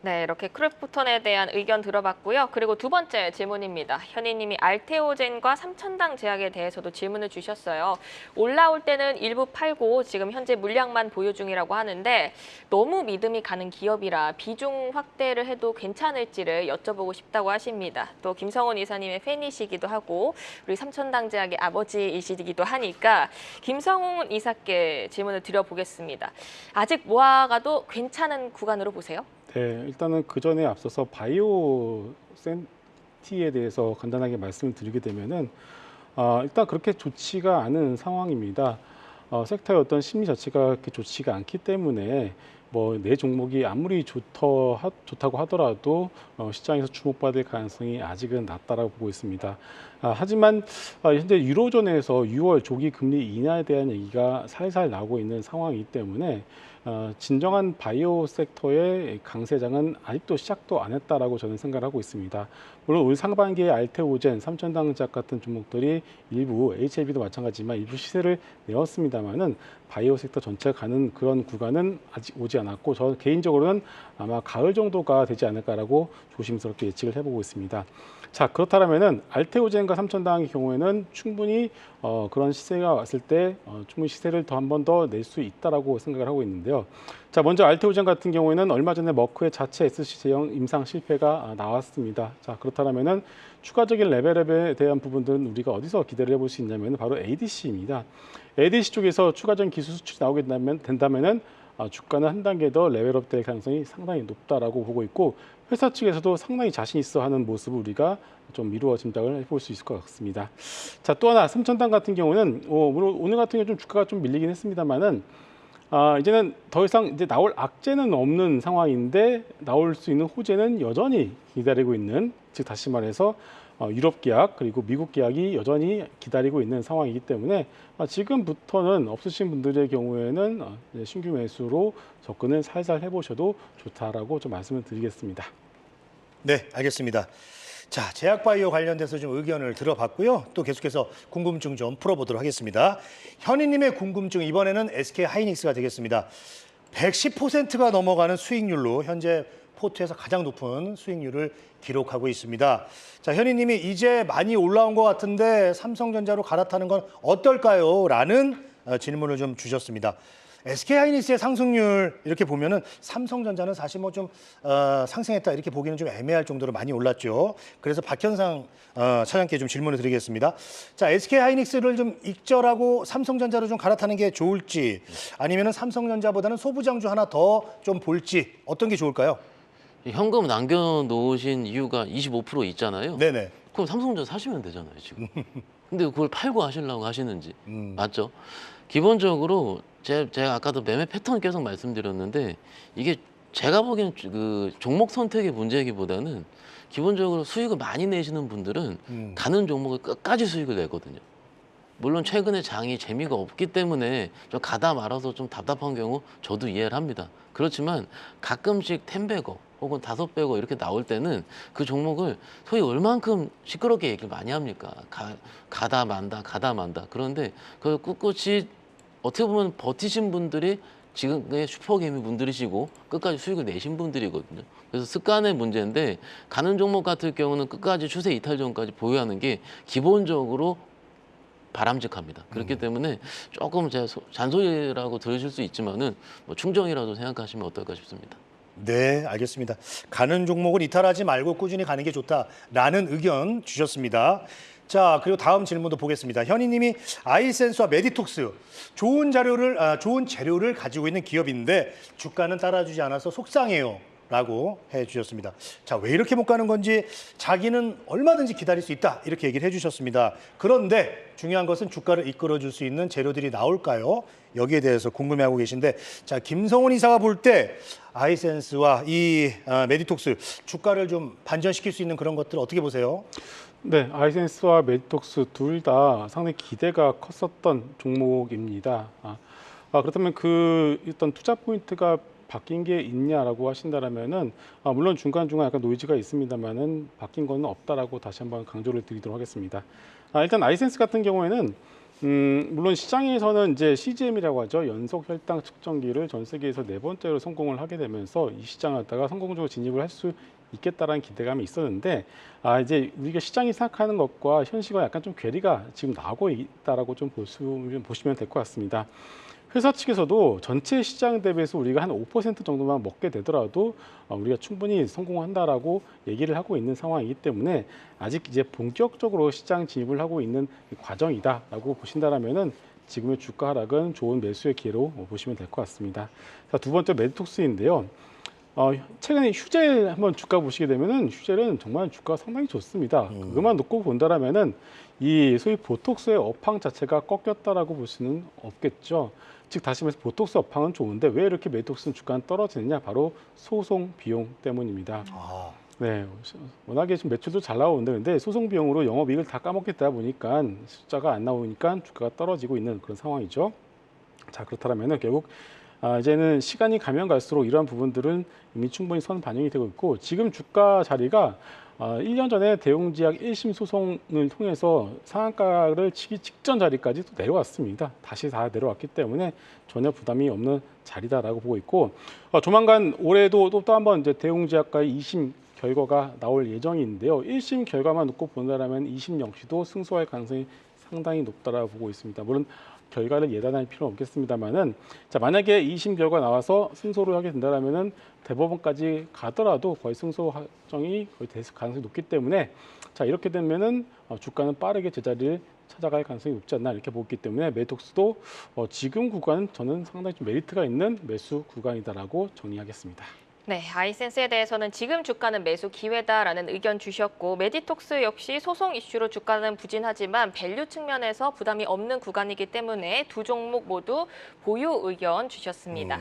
네, 이렇게 크래프톤에 대한 의견 들어봤고요. 그리고 두 번째 질문입니다. 현희님이 알테오젠과 삼천당 제약에 대해서도 질문을 주셨어요. 올라올 때는 일부 팔고 지금 현재 물량만 보유 중이라고 하는데 너무 믿음이 가는 기업이라 비중 확대를 해도 괜찮을지를 여쭤보고 싶다고 하십니다. 또 김성훈 이사님의 팬이시기도 하고 우리 삼천당 제약의 아버지이시기도 하니까 김성훈 이사께 질문을 드려보겠습니다. 아직 모아가도 괜찮은 구간으로 보세요? 네, 일단은 그 전에 앞서서 바이오 센티에 대해서 간단하게 말씀을 드리게 되면은 일단 그렇게 좋지가 않은 상황입니다. 섹터의 어떤 심리 자체가 그렇게 좋지가 않기 때문에 뭐 내 종목이 아무리 좋다고 하더라도 시장에서 주목받을 가능성이 아직은 낮다라고 보고 있습니다. 하지만 현재 유로존에서 6월 조기 금리 인하에 대한 얘기가 살살 나오고 있는 상황이기 때문에 진정한 바이오 섹터의 강세장은 아직도 시작도 안 했다라고 저는 생각을 하고 있습니다. 물론 올 상반기에 알테오젠, 삼천당제약 같은 종목들이 일부 HLB도 마찬가지지만 일부 시세를 내었습니다만은 바이오 섹터 전체가 가는 그런 구간은 아직 오지 않았고 저 개인적으로는 아마 가을 정도가 되지 않을까라고 조심스럽게 예측을 해보고 있습니다. 자, 그렇다면은 알테오젠과 삼천당의 경우에는 충분히 그런 시세가 왔을 때 충분히 시세를 더 한 번 더 낼 수 있다라고 생각을 하고 있는데요. 자, 먼저 알테오젠 같은 경우에는 얼마 전에 머크의 자체 SC 제형 임상 실패가 나왔습니다. 자, 그렇다면은 추가적인 레벨업에 대한 부분들은 우리가 어디서 기대를 해볼 수 있냐면 바로 ADC입니다. ADC 쪽에서 추가적인 기술 수출이 나오게 된다면은 주가는 한 단계 더 레벨업 될 가능성이 상당히 높다라고 보고 있고 회사 측에서도 상당히 자신 있어 하는 모습을 우리가 좀 미루어 짐작을 해볼 수 있을 것 같습니다. 자, 또 하나 삼천당 같은 경우는 물론 오늘 같은 경우 좀 주가가 좀 밀리긴 했습니다만은 이제는 더 이상 이제 나올 악재는 없는 상황인데 나올 수 있는 호재는 여전히 기다리고 있는, 즉 다시 말해서 유럽 계약 그리고 미국 계약이 여전히 기다리고 있는 상황이기 때문에 지금부터는 없으신 분들의 경우에는 신규 매수로 접근을 살살 해보셔도 좋다라고 좀 말씀을 드리겠습니다. 네, 알겠습니다. 자, 제약바이오 관련돼서 좀 의견을 들어봤고요. 또 계속해서 궁금증 좀 풀어보도록 하겠습니다. 현희님의 궁금증 이번에는 SK하이닉스가 되겠습니다. 110%가 넘어가는 수익률로 현재 포트에서 가장 높은 수익률을 기록하고 있습니다. 자, 현희님이 이제 많이 올라온 것 같은데 삼성전자로 갈아타는 건 어떨까요? 라는 질문을 좀 주셨습니다. SK하이닉스의 상승률 이렇게 보면은 삼성전자는 사실 뭐 좀 상승했다 이렇게 보기는 좀 애매할 정도로 많이 올랐죠. 그래서 박현상 차장께 좀 질문을 드리겠습니다. 자, SK하이닉스를 좀 익절하고 삼성전자로 좀 갈아타는 게 좋을지 아니면은 삼성전자보다는 소부장주 하나 더 좀 볼지 어떤 게 좋을까요? 현금 남겨놓으신 이유가 25% 있잖아요. 네네. 그럼 삼성전자 사시면 되잖아요, 지금. 근데 그걸 팔고 하시려고 하시는지. 맞죠? 기본적으로 제가 아까도 매매 패턴 계속 말씀드렸는데 이게 제가 보기엔 그 종목 선택의 문제이기보다는 기본적으로 수익을 많이 내시는 분들은 가는 종목을 끝까지 수익을 내거든요. 물론 최근에 장이 재미가 없기 때문에 좀 가다 말아서 좀 답답한 경우 저도 이해를 합니다. 그렇지만 가끔씩 10배거 혹은 5배거 이렇게 나올 때는 그 종목을 소위 얼만큼 시끄럽게 얘기를 많이 합니까? 가다 만다 가다 만다. 그런데 그 꿋꿋이 어떻게 보면 버티신 분들이 지금의 슈퍼개미 분들이시고 끝까지 수익을 내신 분들이거든요. 그래서 습관의 문제인데 가는 종목 같은 경우는 끝까지 추세 이탈 전까지 보유하는 게 기본적으로 바람직합니다. 그렇기 때문에 조금 제가 잔소리라고 들으실 수 있지만은 뭐 충정이라도 생각하시면 어떨까 싶습니다. 네, 알겠습니다. 가는 종목은 이탈하지 말고 꾸준히 가는 게 좋다라는 의견 주셨습니다. 자, 그리고 다음 질문도 보겠습니다. 현희님이 아이센스와 메디톡스 좋은 재료를 가지고 있는 기업인데 주가는 따라주지 않아서 속상해요. 라고 해주셨습니다. 자, 왜 이렇게 못 가는 건지 자기는 얼마든지 기다릴 수 있다 이렇게 얘기를 해주셨습니다. 그런데 중요한 것은 주가를 이끌어줄 수 있는 재료들이 나올까요? 여기에 대해서 궁금해하고 계신데, 자, 김성훈 이사가 볼 때 아이센스와 이 메디톡스 주가를 좀 반전시킬 수 있는 그런 것들 어떻게 보세요? 네, 아이센스와 메디톡스 둘 다 상당히 기대가 컸었던 종목입니다. 그렇다면 그 일단 투자 포인트가 바뀐 게 있냐라고 하신다라면은 물론 중간중간 약간 노이즈가 있습니다만은 바뀐 거는 없다라고 다시 한번 강조를 드리도록 하겠습니다. 일단 아이센스 같은 경우에는 물론 시장에서는 이제 CGM이라고 하죠. 연속 혈당 측정기를 전 세계에서 4번째로 성공을 하게 되면서 이 시장에다가 성공적으로 진입을 할 수 있겠다라는 기대감이 있었는데 이제 우리가 시장이 생각하는 것과 현실과 약간 좀 괴리가 지금 나오고 있다라고 좀 보시면 될 것 같습니다. 회사 측에서도 전체 시장 대비해서 우리가 한 5% 정도만 먹게 되더라도 우리가 충분히 성공한다라고 얘기를 하고 있는 상황이기 때문에 아직 이제 본격적으로 시장 진입을 하고 있는 과정이다라고 보신다라면은 지금의 주가 하락은 좋은 매수의 기회로 보시면 될 것 같습니다. 자, 두 번째 메디톡스인데요. 최근에 휴젤 한번 주가 보시게 되면은 휴젤은 정말 주가가 상당히 좋습니다. 그것만 놓고 본다라면은 이 소위 보톡스의 업황 자체가 꺾였다라고 볼 수는 없겠죠. 즉 다시 말해서 보톡스 업황은 좋은데 왜 이렇게 메디톡스 주가는 떨어지느냐? 바로 소송 비용 때문입니다. 네, 워낙에 지금 매출도 잘 나오는데 근데 소송 비용으로 영업이익을 다 까먹겠다 보니까 숫자가 안 나오니까 주가가 떨어지고 있는 그런 상황이죠. 자, 그렇다면은 결국 이제는 시간이 가면 갈수록 이러한 부분들은 이미 충분히 선 반영이 되고 있고 지금 주가 자리가 1년 전에 대웅지약 1심 소송을 통해서 상한가를 치기 직전 자리까지 또 내려왔습니다. 다시 다 내려왔기 때문에 전혀 부담이 없는 자리다라고 보고 있고 조만간 올해도 또 한번 이제 대웅지약과의 2심 결과가 나올 예정인데요. 1심 결과만 놓고 본다면 2심 역시도 승소할 가능성이 상당히 높다라고 보고 있습니다. 물론 결과를 예단할 필요는 없겠습니다만은 자, 만약에 2심 결과 나와서 승소를 하게 된다면은 대법원까지 가더라도 거의 승소 확정이 거의 될 가능성이 높기 때문에 자, 이렇게 되면은 주가는 빠르게 제자리를 찾아갈 가능성이 높지 않나 이렇게 보기 때문에 메톡스도 지금 구간은 저는 상당히 좀 메리트가 있는 매수 구간이다라고 정리하겠습니다. 네, 아이센스에 대해서는 지금 주가는 매수 기회다라는 의견 주셨고 메디톡스 역시 소송 이슈로 주가는 부진하지만 밸류 측면에서 부담이 없는 구간이기 때문에 두 종목 모두 보유 의견 주셨습니다.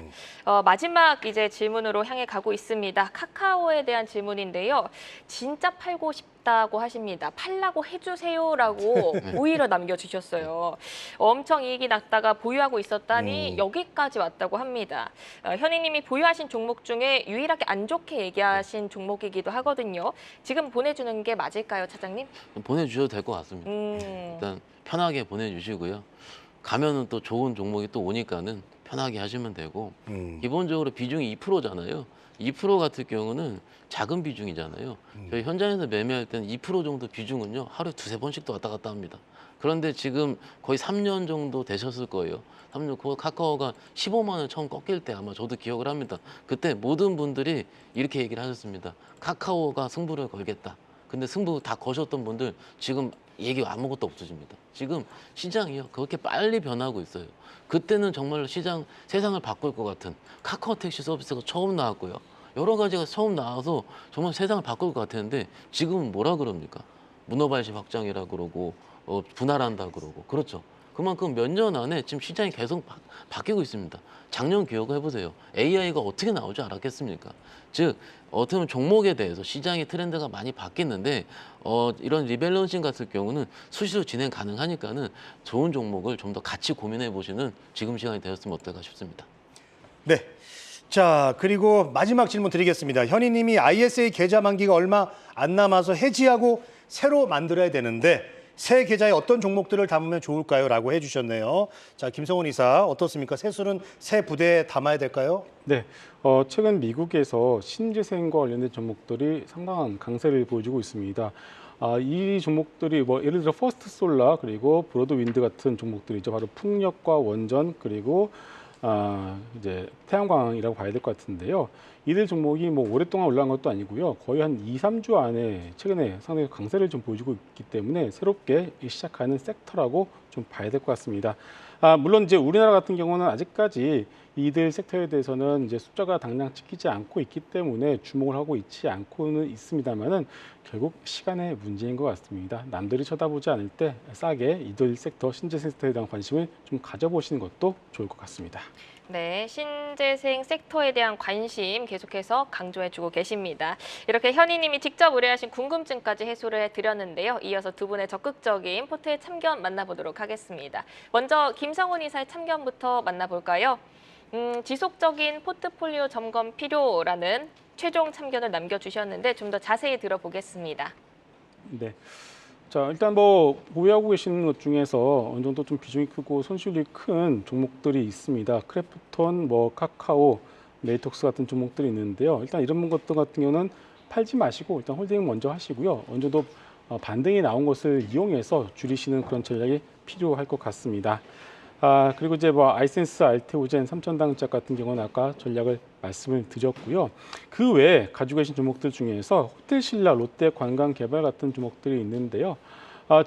마지막 이제 질문으로 향해 가고 있습니다. 카카오에 대한 질문인데요. 진짜 팔고 싶다고 하십니다. 팔라고 해주세요라고 오히려 남겨주셨어요. 엄청 이익이 났다가 보유하고 있었다니 여기까지 왔다고 합니다. 현희님이 보유하신 종목 중에 유일하게 안 좋게 얘기하신 종목이기도 하거든요. 지금 보내주는 게 맞을까요, 차장님? 보내주셔도 될 것 같습니다. 일단 편하게 보내주시고요. 가면은 또 좋은 종목이 또 오니까는 편하게 하시면 되고 기본적으로 비중이 2%잖아요. 2% 같은 경우는 작은 비중이잖아요. 저희 현장에서 매매할 때는 2% 정도 비중은요 하루에 2~3번씩도 왔다 갔다 합니다. 그런데 지금 거의 3년 정도 되셨을 거예요. 3년 그 카카오가 15만 원 처음 꺾일 때 아마 저도 기억을 합니다. 그때 모든 분들이 이렇게 얘기를 하셨습니다. 카카오가 승부를 걸겠다. 근데 승부 다 거셨던 분들 지금 얘기가 아무것도 없어집니다. 지금 시장이요 그렇게 빨리 변하고 있어요. 그때는 정말 시장 세상을 바꿀 것 같은 카카오 택시 서비스가 처음 나왔고요. 여러 가지가 처음 나와서 정말 세상을 바꿀 것 같았는데 지금은 뭐라 그럽니까? 문어발식 확장이라 그러고 분할한다 그러고 그렇죠. 그만큼 몇 년 안에 지금 시장이 계속 바뀌고 있습니다. 작년 기억을 해보세요. AI가 어떻게 나올 줄 알았겠습니까? 즉 어떻게 보면 종목에 대해서 시장의 트렌드가 많이 바뀌는데 이런 리밸런싱 같은 경우는 수시로 진행 가능하니까는 좋은 종목을 좀 더 같이 고민해 보시는 지금 시간이 되었으면 어떨까 싶습니다. 네. 자, 그리고 마지막 질문 드리겠습니다. 현희님이 ISA 계좌 만기가 얼마 안 남아서 해지하고 새로 만들어야 되는데 새 계좌에 어떤 종목들을 담으면 좋을까요? 라고 해주셨네요. 자, 김성훈 이사 어떻습니까? 세수는 새 부대에 담아야 될까요? 네, 최근 미국에서 신재생과 관련된 종목들이 상당한 강세를 보여주고 있습니다. 이 종목들이 뭐 예를 들어 퍼스트 솔라 그리고 브로드 윈드 같은 종목들이죠. 바로 풍력과 원전 그리고 이제 태양광이라고 봐야 될 것 같은데요. 이들 종목이 뭐 오랫동안 올라간 것도 아니고요. 거의 한 2, 3주 안에 최근에 상당히 강세를 좀 보여주고 있기 때문에 새롭게 시작하는 섹터라고 좀 봐야 될 것 같습니다. 물론 이제 우리나라 같은 경우는 아직까지 이들 섹터에 대해서는 이제 숫자가 당장 찍히지 않고 있기 때문에 주목을 하고 있지 않고는 있습니다만은 결국 시간의 문제인 것 같습니다. 남들이 쳐다보지 않을 때 싸게 이들 섹터, 신재생 섹터에 대한 관심을 좀 가져보시는 것도 좋을 것 같습니다. 네, 신재생 섹터에 대한 관심 계속해서 강조해주고 계십니다. 이렇게 현희님이 직접 의뢰하신 궁금증까지 해소를 해드렸는데요. 이어서 두 분의 적극적인 포트의 참견 만나보도록 하겠습니다. 먼저 김성훈 이사의 참견부터 만나볼까요? 지속적인 포트폴리오 점검 필요라는 최종 참견을 남겨주셨는데 좀 더 자세히 들어보겠습니다. 네. 자, 일단 뭐 보유하고 계시는 것 중에서 어느 정도 좀 비중이 크고 손실이 큰 종목들이 있습니다. 크래프톤, 뭐 카카오, 메이톡스 같은 종목들이 있는데요. 일단 이런 것들 같은 경우는 팔지 마시고 일단 홀딩 먼저 하시고요. 어느 정도 반등이 나온 것을 이용해서 줄이시는 그런 전략이 필요할 것 같습니다. 그리고 이제 뭐 아이센스, 알테오젠, 삼천당자 같은 경우는 아까 전략을 말씀을 드렸고요. 그 외에 가지고 계신 종목들 중에서 호텔신라, 롯데관광개발 같은 종목들이 있는데요.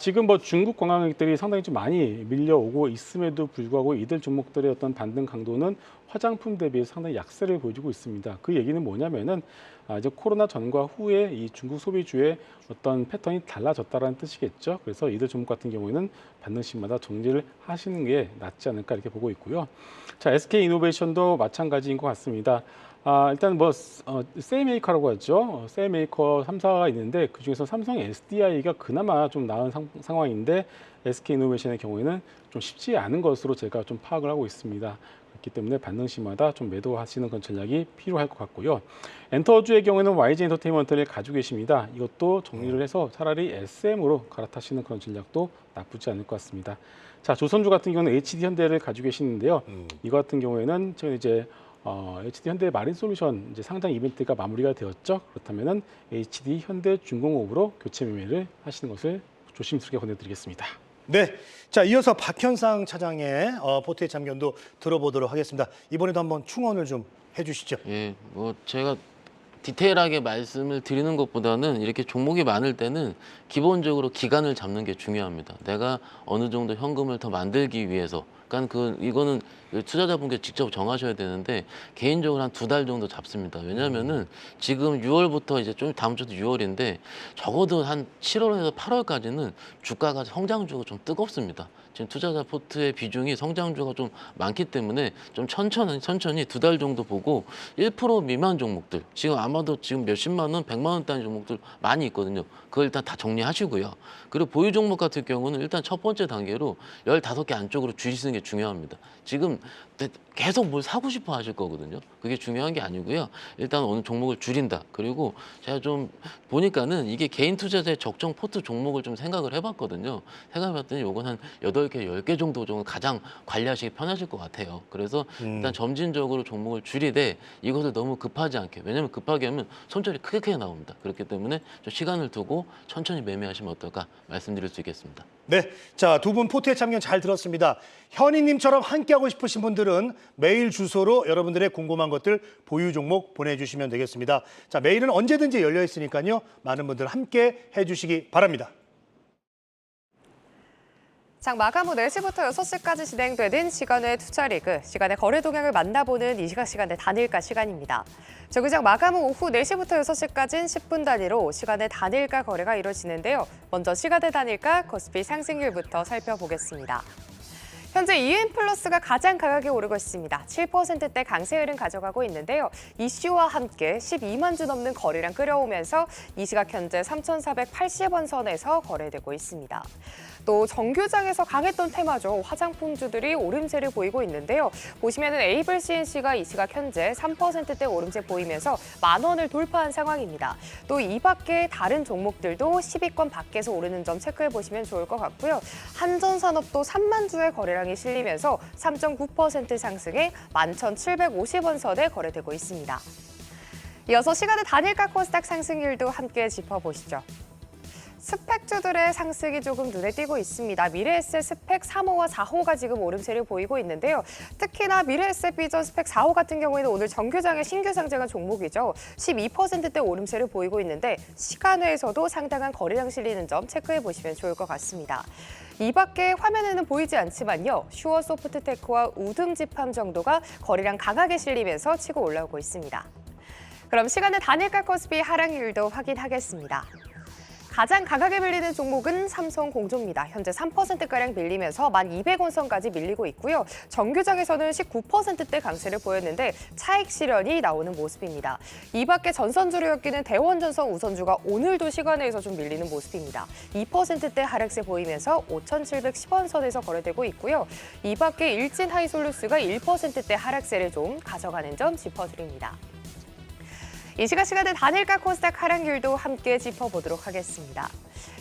지금 뭐 중국 관광객들이 상당히 좀 많이 밀려오고 있음에도 불구하고 이들 종목들의 어떤 반등 강도는 화장품 대비해서 상당히 약세를 보여주고 있습니다. 그 얘기는 뭐냐면은 이제 코로나 전과 후에 이 중국 소비주의 어떤 패턴이 달라졌다라는 뜻이겠죠. 그래서 이들 종목 같은 경우에는 반등 시마다 정리를 하시는 게 낫지 않을까 이렇게 보고 있고요. 자, SK 이노베이션도 마찬가지인 것 같습니다. 일단 뭐 셀메이커라고 하죠. 셀메이커 3사가 있는데 그중에서 삼성 SDI가 그나마 좀 나은 상황인데 SK 이노베이션의 경우에는 좀 쉽지 않은 것으로 제가 좀 파악을 하고 있습니다. 그렇기 때문에 반등 시마다 좀 매도하시는 그런 전략이 필요할 것 같고요. 엔터주의 경우에는 YG 엔터테인먼트를 가지고 계십니다. 이것도 정리를 해서 차라리 SM으로 갈아타시는 그런 전략도 나쁘지 않을 것 같습니다. 자, 조선주 같은 경우는 HD 현대를 가지고 계시는데요. 이거 같은 경우에는 최근 이제 HD 현대 마린솔루션 이제 상장 이벤트가 마무리가 되었죠. 그렇다면은 HD 현대 중공업으로 교체 매매를 하시는 것을 조심스럽게 권해드리겠습니다. 네. 자, 이어서 박현상 차장의 포트의 참견도 들어보도록 하겠습니다. 이번에도 한번 충원을 좀 해주시죠. 예, 뭐 제가 디테일하게 말씀을 드리는 것보다는 이렇게 종목이 많을 때는 기본적으로 기간을 잡는 게 중요합니다. 내가 어느 정도 현금을 더 만들기 위해서. 그러니까 이거는 투자자분께 직접 정하셔야 되는데 개인적으로 한 2달 정도 잡습니다. 왜냐하면은 지금 6월부터 이제 좀 다음 주도 6월인데 적어도 한 7월에서 8월까지는 주가가 성장주가 좀 뜨겁습니다. 지금 투자자 포트의 비중이 성장주가 좀 많기 때문에 좀 천천히 2달 정도 보고 1% 미만 종목들 지금 아마도 지금 몇십만 원, 100만 원 단위 종목들 많이 있거든요. 그걸 일단 다 정리하시고요. 그리고 보유 종목 같은 경우는 일단 첫 번째 단계로 15개 안쪽으로 줄이시는 게 중요합니다. 지금 계속 뭘 사고 싶어 하실 거거든요. 그게 중요한 게 아니고요. 일단 어느 종목을 줄인다. 그리고 제가 좀 보니까는 이게 개인 투자자의 적정 포트 종목을 좀 생각을 해봤거든요. 생각해봤더니 요건 한 8개, 10개 정도 가장 관리하시기 편하실 것 같아요. 그래서 일단 점진적으로 종목을 줄이되 이것을 너무 급하지 않게. 왜냐하면 급하게 하면 손절이 크게 나옵니다. 그렇기 때문에 좀 시간을 두고 천천히 매매하시면 어떨까 말씀드릴 수 있겠습니다. 네, 자, 두 분 포트의 참견 잘 들었습니다. 현희님처럼 함께하고 싶으신 분들은 메일 주소로 여러분들의 궁금한 것들 보유 종목 보내주시면 되겠습니다. 자, 메일은 언제든지 열려 있으니까요. 많은 분들 함께 해주시기 바랍니다. 장 마감 후 4시부터 6시까지 진행되는 시간의 투자리그, 시간의 거래 동향을 만나보는 이 시간의 단일가 시간입니다. 정기장 마감 후 오후 4시부터 6시까지는 10분 단위로 시간의 단일가 거래가 이루어지는데요. 먼저 시간의 단일가 코스피 상승률부터 살펴보겠습니다. 현재 EN플러스가 가장 강하게 오르고 있습니다. 7%대 강세 흐름 가져가고 있는데요. 이슈와 함께 12만 주 넘는 거래량 끌어오면서 이 시각 현재 3,480원 선에서 거래되고 있습니다. 또 정규장에서 강했던 테마죠. 화장품주들이 오름세를 보이고 있는데요. 보시면은 에이블 CNC가 이 시각 현재 3%대 오름세 보이면서 10,000원을 돌파한 상황입니다. 또 이 밖에 다른 종목들도 10위권 밖에서 오르는 점 체크해 보시면 좋을 것 같고요. 한전산업도 3만 주의 거래량이 실리면서 3.9% 상승해 11,750원 선에 거래되고 있습니다. 이어서 시간의 단일가 코스닥 상승률도 함께 짚어보시죠. 스펙주들의 상승이 조금 눈에 띄고 있습니다. 미래에셋 스펙 3호와 4호가 지금 오름세를 보이고 있는데요. 특히나 미래에셋 비전 스펙 4호 같은 경우에는 오늘 정규장에 신규 상장한 종목이죠. 12%대 오름세를 보이고 있는데 시간외에서도 상당한 거래량 실리는 점 체크해 보시면 좋을 것 같습니다. 이 밖에 화면에는 보이지 않지만요. 슈어소프트테크와 우등지팜 정도가 거래량 강하게 실리면서 치고 올라오고 있습니다. 그럼 시간의 단일가 코스피 하락률도 확인하겠습니다. 가장 강하게 밀리는 종목은 삼성공조입니다. 현재 3%가량 밀리면서 1,200원 선까지 밀리고 있고요. 정규장에서는 19%대 강세를 보였는데 차익 실현이 나오는 모습입니다. 이 밖에 전선주로 엮이는 대원전선 우선주가 오늘도 시간에서 좀 밀리는 모습입니다. 2%대 하락세 보이면서 5,710원 선에서 거래되고 있고요. 이 밖에 일진하이솔루스가 1%대 하락세를 좀 가져가는 점 짚어드립니다. 이 시간의 단일가 코스닥 하락률도 함께 짚어보도록 하겠습니다.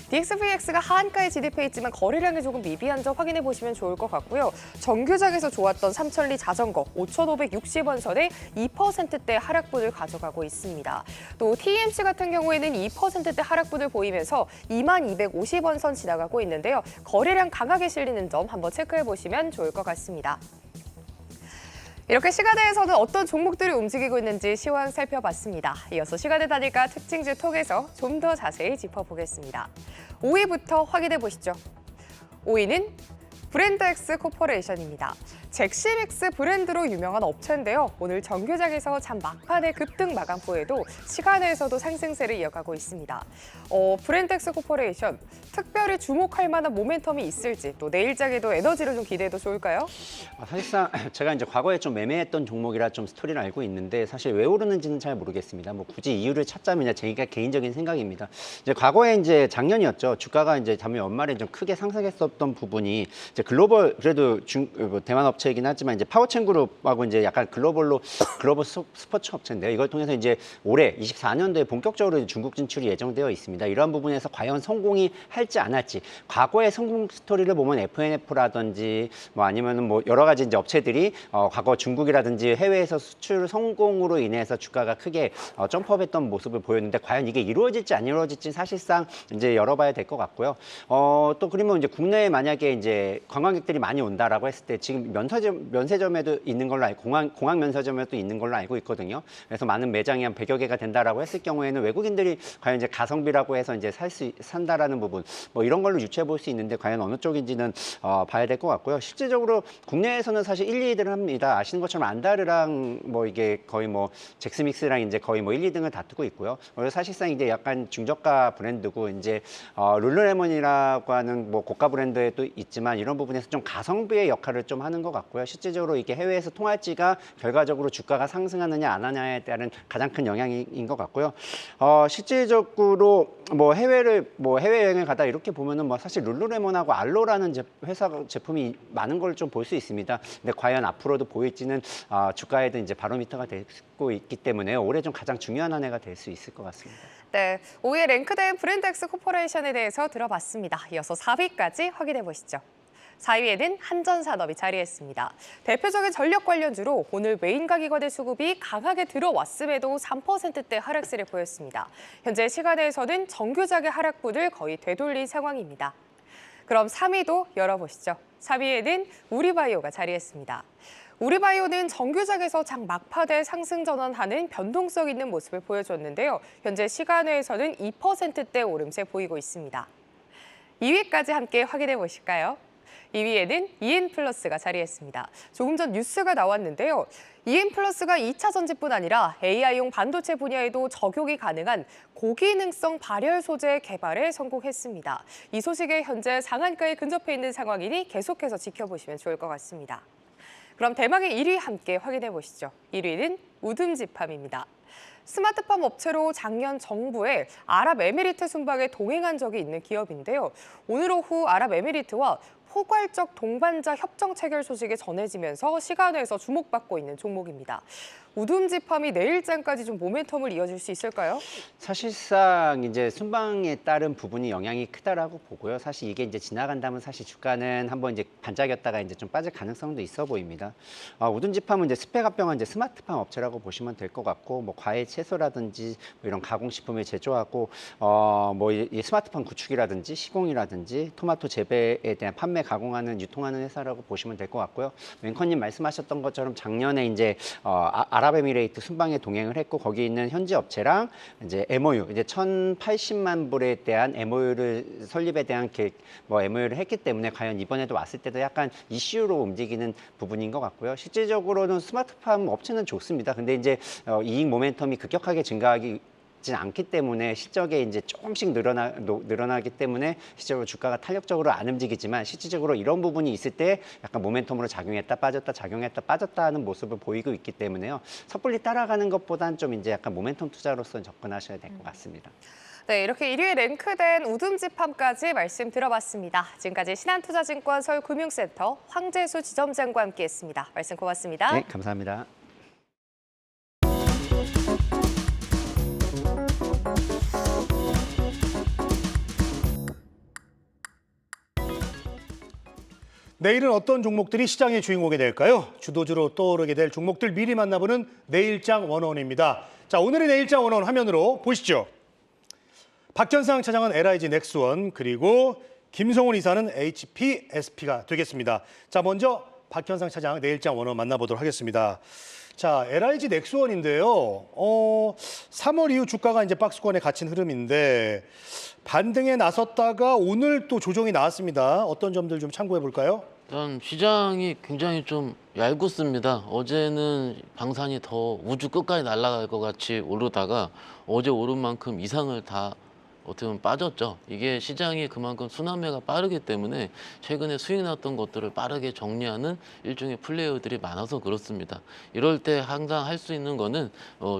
DXVX가 하한가에 진입해 있지만 거래량이 조금 미비한 점 확인해 보시면 좋을 것 같고요. 정규장에서 좋았던 삼천리 자전거 5,560원 선에 2%대 하락분을 가져가고 있습니다. 또 TMC 같은 경우에는 2%대 하락분을 보이면서 2250원 선 지나가고 있는데요. 거래량 강하게 실리는 점 한번 체크해 보시면 좋을 것 같습니다. 이렇게 시간대에서는 어떤 종목들이 움직이고 있는지 시황 살펴봤습니다. 이어서 시간의 단일가 특징주 통해서 좀 더 자세히 짚어보겠습니다. 5위부터 확인해 보시죠. 5위는 브랜드엑스 코퍼레이션입니다. 잭시믹스 브랜드로 유명한 업체인데요. 오늘 정규장에서 참 막판에 급등 마감부에도 시간에서도 상승세를 이어가고 있습니다. 브랜드엑스 코퍼레이션 특별히 주목할 만한 모멘텀이 있을지 또 내일장에도 에너지를 좀 기대해도 좋을까요? 사실상 제가 이제 과거에 좀 매매했던 종목이라 좀 스토리를 알고 있는데 사실 왜 오르는지는 잘 모르겠습니다. 뭐 굳이 이유를 찾자면 제가 개인적인 생각입니다. 이제 과거에 이제 작년이었죠. 주가가 이제 작년 연말에 좀 크게 상승했었던 부분이 이제 글로벌 그래도 대만 업체이긴 하지만 이제 파워첸 그룹하고 이제 약간 글로벌 스포츠 업체인데요. 이걸 통해서 이제 올해 24년도에 본격적으로 중국 진출이 예정되어 있습니다. 이러한 부분에서 과연 성공이 할지 안 할지 과거의 성공 스토리를 보면 FNF라든지 뭐 아니면은 뭐 여러 가지 이제 업체들이 과거 중국이라든지 해외에서 수출 성공으로 인해서 주가가 크게 점프업했던 모습을 보였는데 과연 이게 이루어질지 안 이루어질지 사실상 이제 열어봐야 될 것 같고요. 또 그러면 이제 국내에 만약에 이제 관광객들이 많이 온다라고 했을 때 지금 면세점에도 있는 걸로 알고 공항 면세점에도 있는 걸로 알고 있거든요. 그래서 많은 매장이 한 100여 개가 된다라고 했을 경우에는 외국인들이 과연 이제 가성비라고 해서 이제 산다라는 부분 뭐 이런 걸로 유추해 볼 수 있는데 과연 어느 쪽인지는 봐야 될 것 같고요. 실질적으로 국내에서는 사실 1, 2등을 합니다. 아시는 것처럼 안다르랑 뭐 이게 거의 뭐 잭스믹스랑 이제 거의 뭐 1, 2등을 다투고 있고요. 그래서 사실상 이제 약간 중저가 브랜드고 이제 룰루레몬이라고 하는 뭐 고가 브랜드에도 있지만 이런 부분에서 좀 가성비의 역할을 좀 하는 것 같고요. 실질적으로 이게 해외에서 통할지가 결과적으로 주가가 상승하느냐 안 하느냐에 따른 가장 큰 영향인 것 같고요. 실질적으로 뭐 해외여행을 가다 이렇게 보면은 뭐 사실 룰루레몬하고 알로라는 회사 제품이 많은 걸 좀 볼 수 있습니다. 근데 과연 앞으로도 보일지는 주가에도 이제 바로미터가 되고 있기 때문에 올해 좀 가장 중요한 한 해가 될 수 있을 것 같습니다. 네, 5위에 랭크된 브랜드엑스 코퍼레이션에 대해서 들어봤습니다. 이어서 4위까지 확인해 보시죠. 4위에는 한전산업이 자리했습니다. 대표적인 전력 관련주로 오늘 메인가 기관의 수급이 강하게 들어왔음에도 3%대 하락세를 보였습니다. 현재 시간에서는 정규작의 하락분을 거의 되돌린 상황입니다. 그럼 3위도 열어보시죠. 3위에는 우리바이오가 자리했습니다. 우리바이오는 정규작에서 장 막판에 상승 전환하는 변동성 있는 모습을 보여줬는데요. 현재 시간외에서는 2%대 오름세 보이고 있습니다. 2위까지 함께 확인해 보실까요? 2위에는 EN플러스가 자리했습니다. 조금 전 뉴스가 나왔는데요. EM 플러스가 2차 전지뿐 아니라 AI용 반도체 분야에도 적용이 가능한 고기능성 발열 소재 개발에 성공했습니다. 이 소식에 현재 상한가에 근접해 있는 상황이니 계속해서 지켜보시면 좋을 것 같습니다. 그럼 대망의 1위 함께 확인해 보시죠. 1위는 우듬지팜입니다. 스마트팜 업체로 작년 정부의 아랍에미리트 순방에 동행한 적이 있는 기업인데요. 오늘 오후 아랍에미리트와 포괄적 동반자 협정 체결 소식이 전해지면서 시간에서 주목받고 있는 종목입니다. 우듬지팜이 내일장까지 좀 모멘텀을 이어질 수 있을까요? 사실상 이제 순방에 따른 부분이 영향이 크다라고 보고요. 사실 이게 이제 지나간다면 사실 주가는 한번 이제 반짝였다가 이제 좀 빠질 가능성도 있어 보입니다. 우둔지팜은 이제 스펙 합병한 이제 스마트팜 업체라고 보시면 될 것 같고, 뭐 과일 채소라든지 뭐 이런 가공식품을 제조하고, 뭐 이 스마트팜 구축이라든지 시공이라든지 토마토 재배에 대한 판매 가공하는 유통하는 회사라고 보시면 될 것 같고요. 앵커님 말씀하셨던 것처럼 작년에 이제 아랍에미레이트 순방에 동행을 했고, 거기 있는 현지 업체랑 이제 MOU, 이제 1,080만 불에 대한 MOU를 설립에 대한 MOU를 했기 때문에 과연 이번에도 왔을 때도 약간 이슈로 움직이는 부분인 것 같고요. 실질적으로는 스마트팜 업체는 좋습니다. 근데 이제 이익 모멘텀이 급격하게 증가하지 않기 때문에 실적에 이제 조금씩 늘어나기 때문에 실제로 주가가 탄력적으로 안 움직이지만, 실질적으로 이런 부분이 있을 때 약간 모멘텀으로 작용했다 빠졌다 작용했다 빠졌다 하는 모습을 보이고 있기 때문에요. 섣불리 따라가는 것보단 좀 이제 약간 모멘텀 투자로서 접근하셔야 될 것 같습니다. 네, 이렇게 1위에 랭크된 우듬지팜까지 말씀 들어봤습니다. 지금까지 신한투자증권 서울금융센터 황재수 지점장과 함께했습니다. 말씀 고맙습니다. 네, 감사합니다. 내일은 어떤 종목들이 시장의 주인공이 될까요? 주도주로 떠오르게 될 종목들 미리 만나보는 내일장 원어원입니다. 자, 오늘의 내일장 원어원 화면으로 보시죠. 박현상 차장은 LIG 넥스원, 그리고 김성훈 이사는 HPSP가 되겠습니다. 자, 먼저 박현상 차장 내일장 원어원 만나보도록 하겠습니다. 자, LIG 넥스원인데요. 3월 이후 주가가 이제 박스권에 갇힌 흐름인데 반등에 나섰다가 오늘 또 조정이 나왔습니다. 어떤 점들 좀 참고해 볼까요? 일단 시장이 굉장히 좀 얄궂습니다. 어제는 방산이 더 우주 끝까지 날아갈 것 같이 오르다가 어제 오른 만큼 이상을 다 어떻게 보면 빠졌죠. 이게 시장이 그만큼 순환매가 빠르기 때문에 최근에 수익 났던 것들을 빠르게 정리하는 일종의 플레이어들이 많아서 그렇습니다. 이럴 때 항상 할 수 있는 거는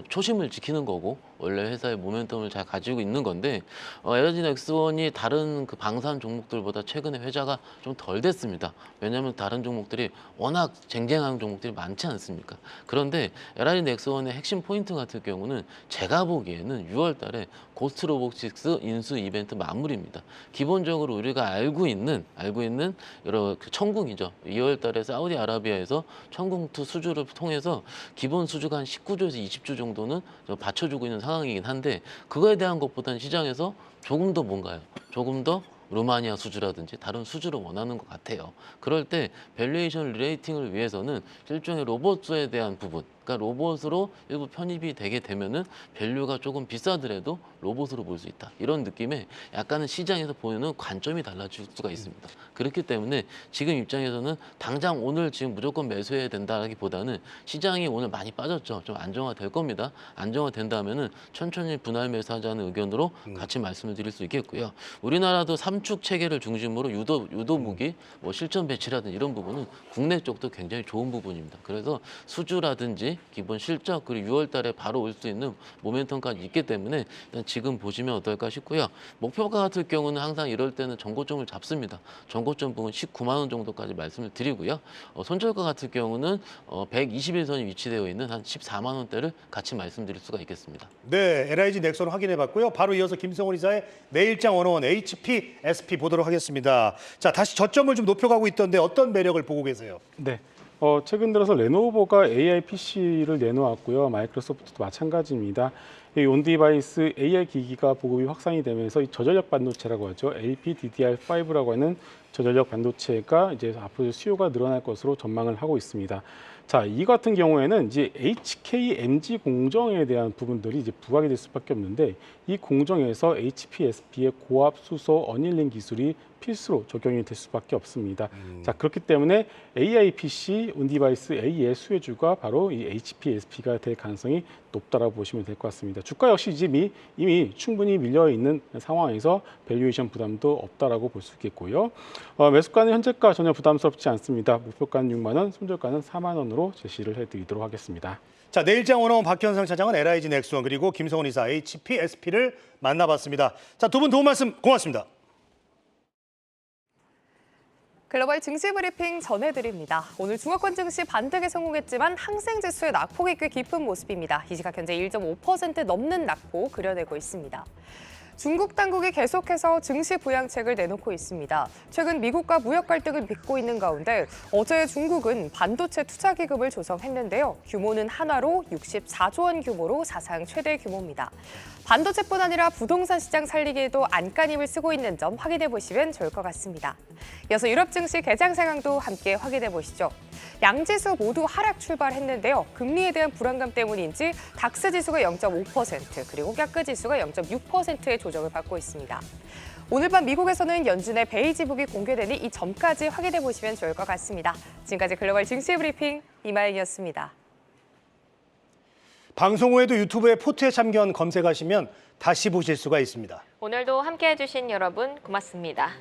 초심을 지키는 거고, 원래 회사의 모멘텀을 잘 가지고 있는 건데, LG 넥스원이 다른 그 방산 종목들보다 최근에 회자가 좀 덜 됐습니다. 왜냐하면 다른 종목들이 워낙 쟁쟁한 종목들이 많지 않습니까? 그런데 LG 넥스원의 핵심 포인트 같은 경우는 제가 보기에는 6월 달에 고스트 로보틱스 인수 이벤트 마무리입니다. 기본적으로 우리가 알고 있는 여러 천궁이죠. 2월 달에 사우디아라비아에서 천궁2 수주를 통해서 기본 수주가 한 19조에서 20조 정도는 받쳐주고 있는 상황이긴 한데, 그거에 대한 것보다는 시장에서 조금 더 뭔가요? 조금 더 루마니아 수주라든지 다른 수주를 원하는 것 같아요. 그럴 때 밸류에이션 레이팅을 위해서는 일종의 로봇에 대한 부분, 그러니까 로봇으로 일부 편입이 되게 되면은 밸류가 조금 비싸더라도 로봇으로 볼 수 있다. 이런 느낌의 약간은 시장에서 보이는 관점이 달라질 수가 있습니다. 그렇기 때문에 지금 입장에서는 당장 오늘 지금 무조건 매수해야 된다기보다는 시장이 오늘 많이 빠졌죠. 좀 안정화될 겁니다. 안정화된다면은 천천히 분할 매수하자는 의견으로 같이 말씀을 드릴 수 있겠고요. 우리나라도 삼축 체계를 중심으로 유도 무기, 뭐 실전 배치라든지 이런 부분은 국내 쪽도 굉장히 좋은 부분입니다. 그래서 수주라든지 기본 실적, 그리고 6월 달에 바로 올 수 있는 모멘텀까지 있기 때문에 일단 지금 보시면 어떨까 싶고요. 목표가 같은 경우는 항상 이럴 때는 전고점을 잡습니다. 전고점 부분 19만 원 정도까지 말씀을 드리고요. 손절가 같은 경우는 121선이 위치되어 있는 한 14만 원대를 같이 말씀드릴 수가 있겠습니다. 네, LIG 넥스원 확인해 봤고요. 바로 이어서 김성훈 이사의 내일장 원어원 HPSP 보도록 하겠습니다. 자, 다시 저점을 좀 높여가고 있던데 어떤 매력을 보고 계세요? 네. 최근 들어서 레노버가 AI PC를 내놓았고요. 마이크로소프트도 마찬가지입니다. 이 온디바이스 AI 기기가 보급이 확산이 되면서 이 저전력 반도체라고 하죠. LPDDR5라고 하는 저전력 반도체가 이제 앞으로 수요가 늘어날 것으로 전망을 하고 있습니다. 자, 이 같은 경우에는 이제 HKMG 공정에 대한 부분들이 이제 부각이 될 수밖에 없는데, 이 공정에서 HPSP의 고압 수소 어닐링 기술이 필수로 적용이 될 수밖에 없습니다. 자, 그렇기 때문에 AI PC, 온디바이스 A의 수혜주가 바로 이 HPSP가 될 가능성이 높다라고 보시면 될 것 같습니다. 주가 역시 이미 충분히 밀려 있는 상황에서 밸류에이션 부담도 없다라고 볼 수 있겠고요. 매수가는 현재가 전혀 부담스럽지 않습니다. 목표가는 6만 원, 손절가는 4만 원으로 제시를 해드리도록 하겠습니다. 자, 내일장 원어원 박현상 차장은 LIG 넥스원 그리고 김성훈 이사 HPSP를 만나봤습니다. 자, 두 분 도움 말씀 고맙습니다. 글로벌 증시 브리핑 전해드립니다. 오늘 중화권 증시 반등에 성공했지만 항생지수의 낙폭이 꽤 깊은 모습입니다. 이 시각 현재 1.5% 넘는 낙폭 그려내고 있습니다. 중국 당국이 계속해서 증시 부양책을 내놓고 있습니다. 최근 미국과 무역 갈등을 빚고 있는 가운데 어제 중국은 반도체 투자 기금을 조성했는데요. 규모는 한화로 64조 원 규모로 사상 최대 규모입니다. 반도체뿐 아니라 부동산 시장 살리기에도 안간힘을 쓰고 있는 점 확인해 보시면 좋을 것 같습니다. 이어서 유럽 증시 개장 상황도 함께 확인해 보시죠. 양지수 모두 하락 출발했는데요. 금리에 대한 불안감 때문인지 닥스 지수가 0.5% 그리고 갸크 지수가 0.6%의 조정을 받고 있습니다. 오늘 밤 미국에서는 연준의 베이지북이 공개되니 이 점까지 확인해 보시면 좋을 것 같습니다. 지금까지 글로벌 증시 브리핑 이마영이었습니다. 방송 후에도 유튜브에 포트의 참견 검색하시면 다시 보실 수가 있습니다. 오늘도 함께해 주신 여러분 고맙습니다.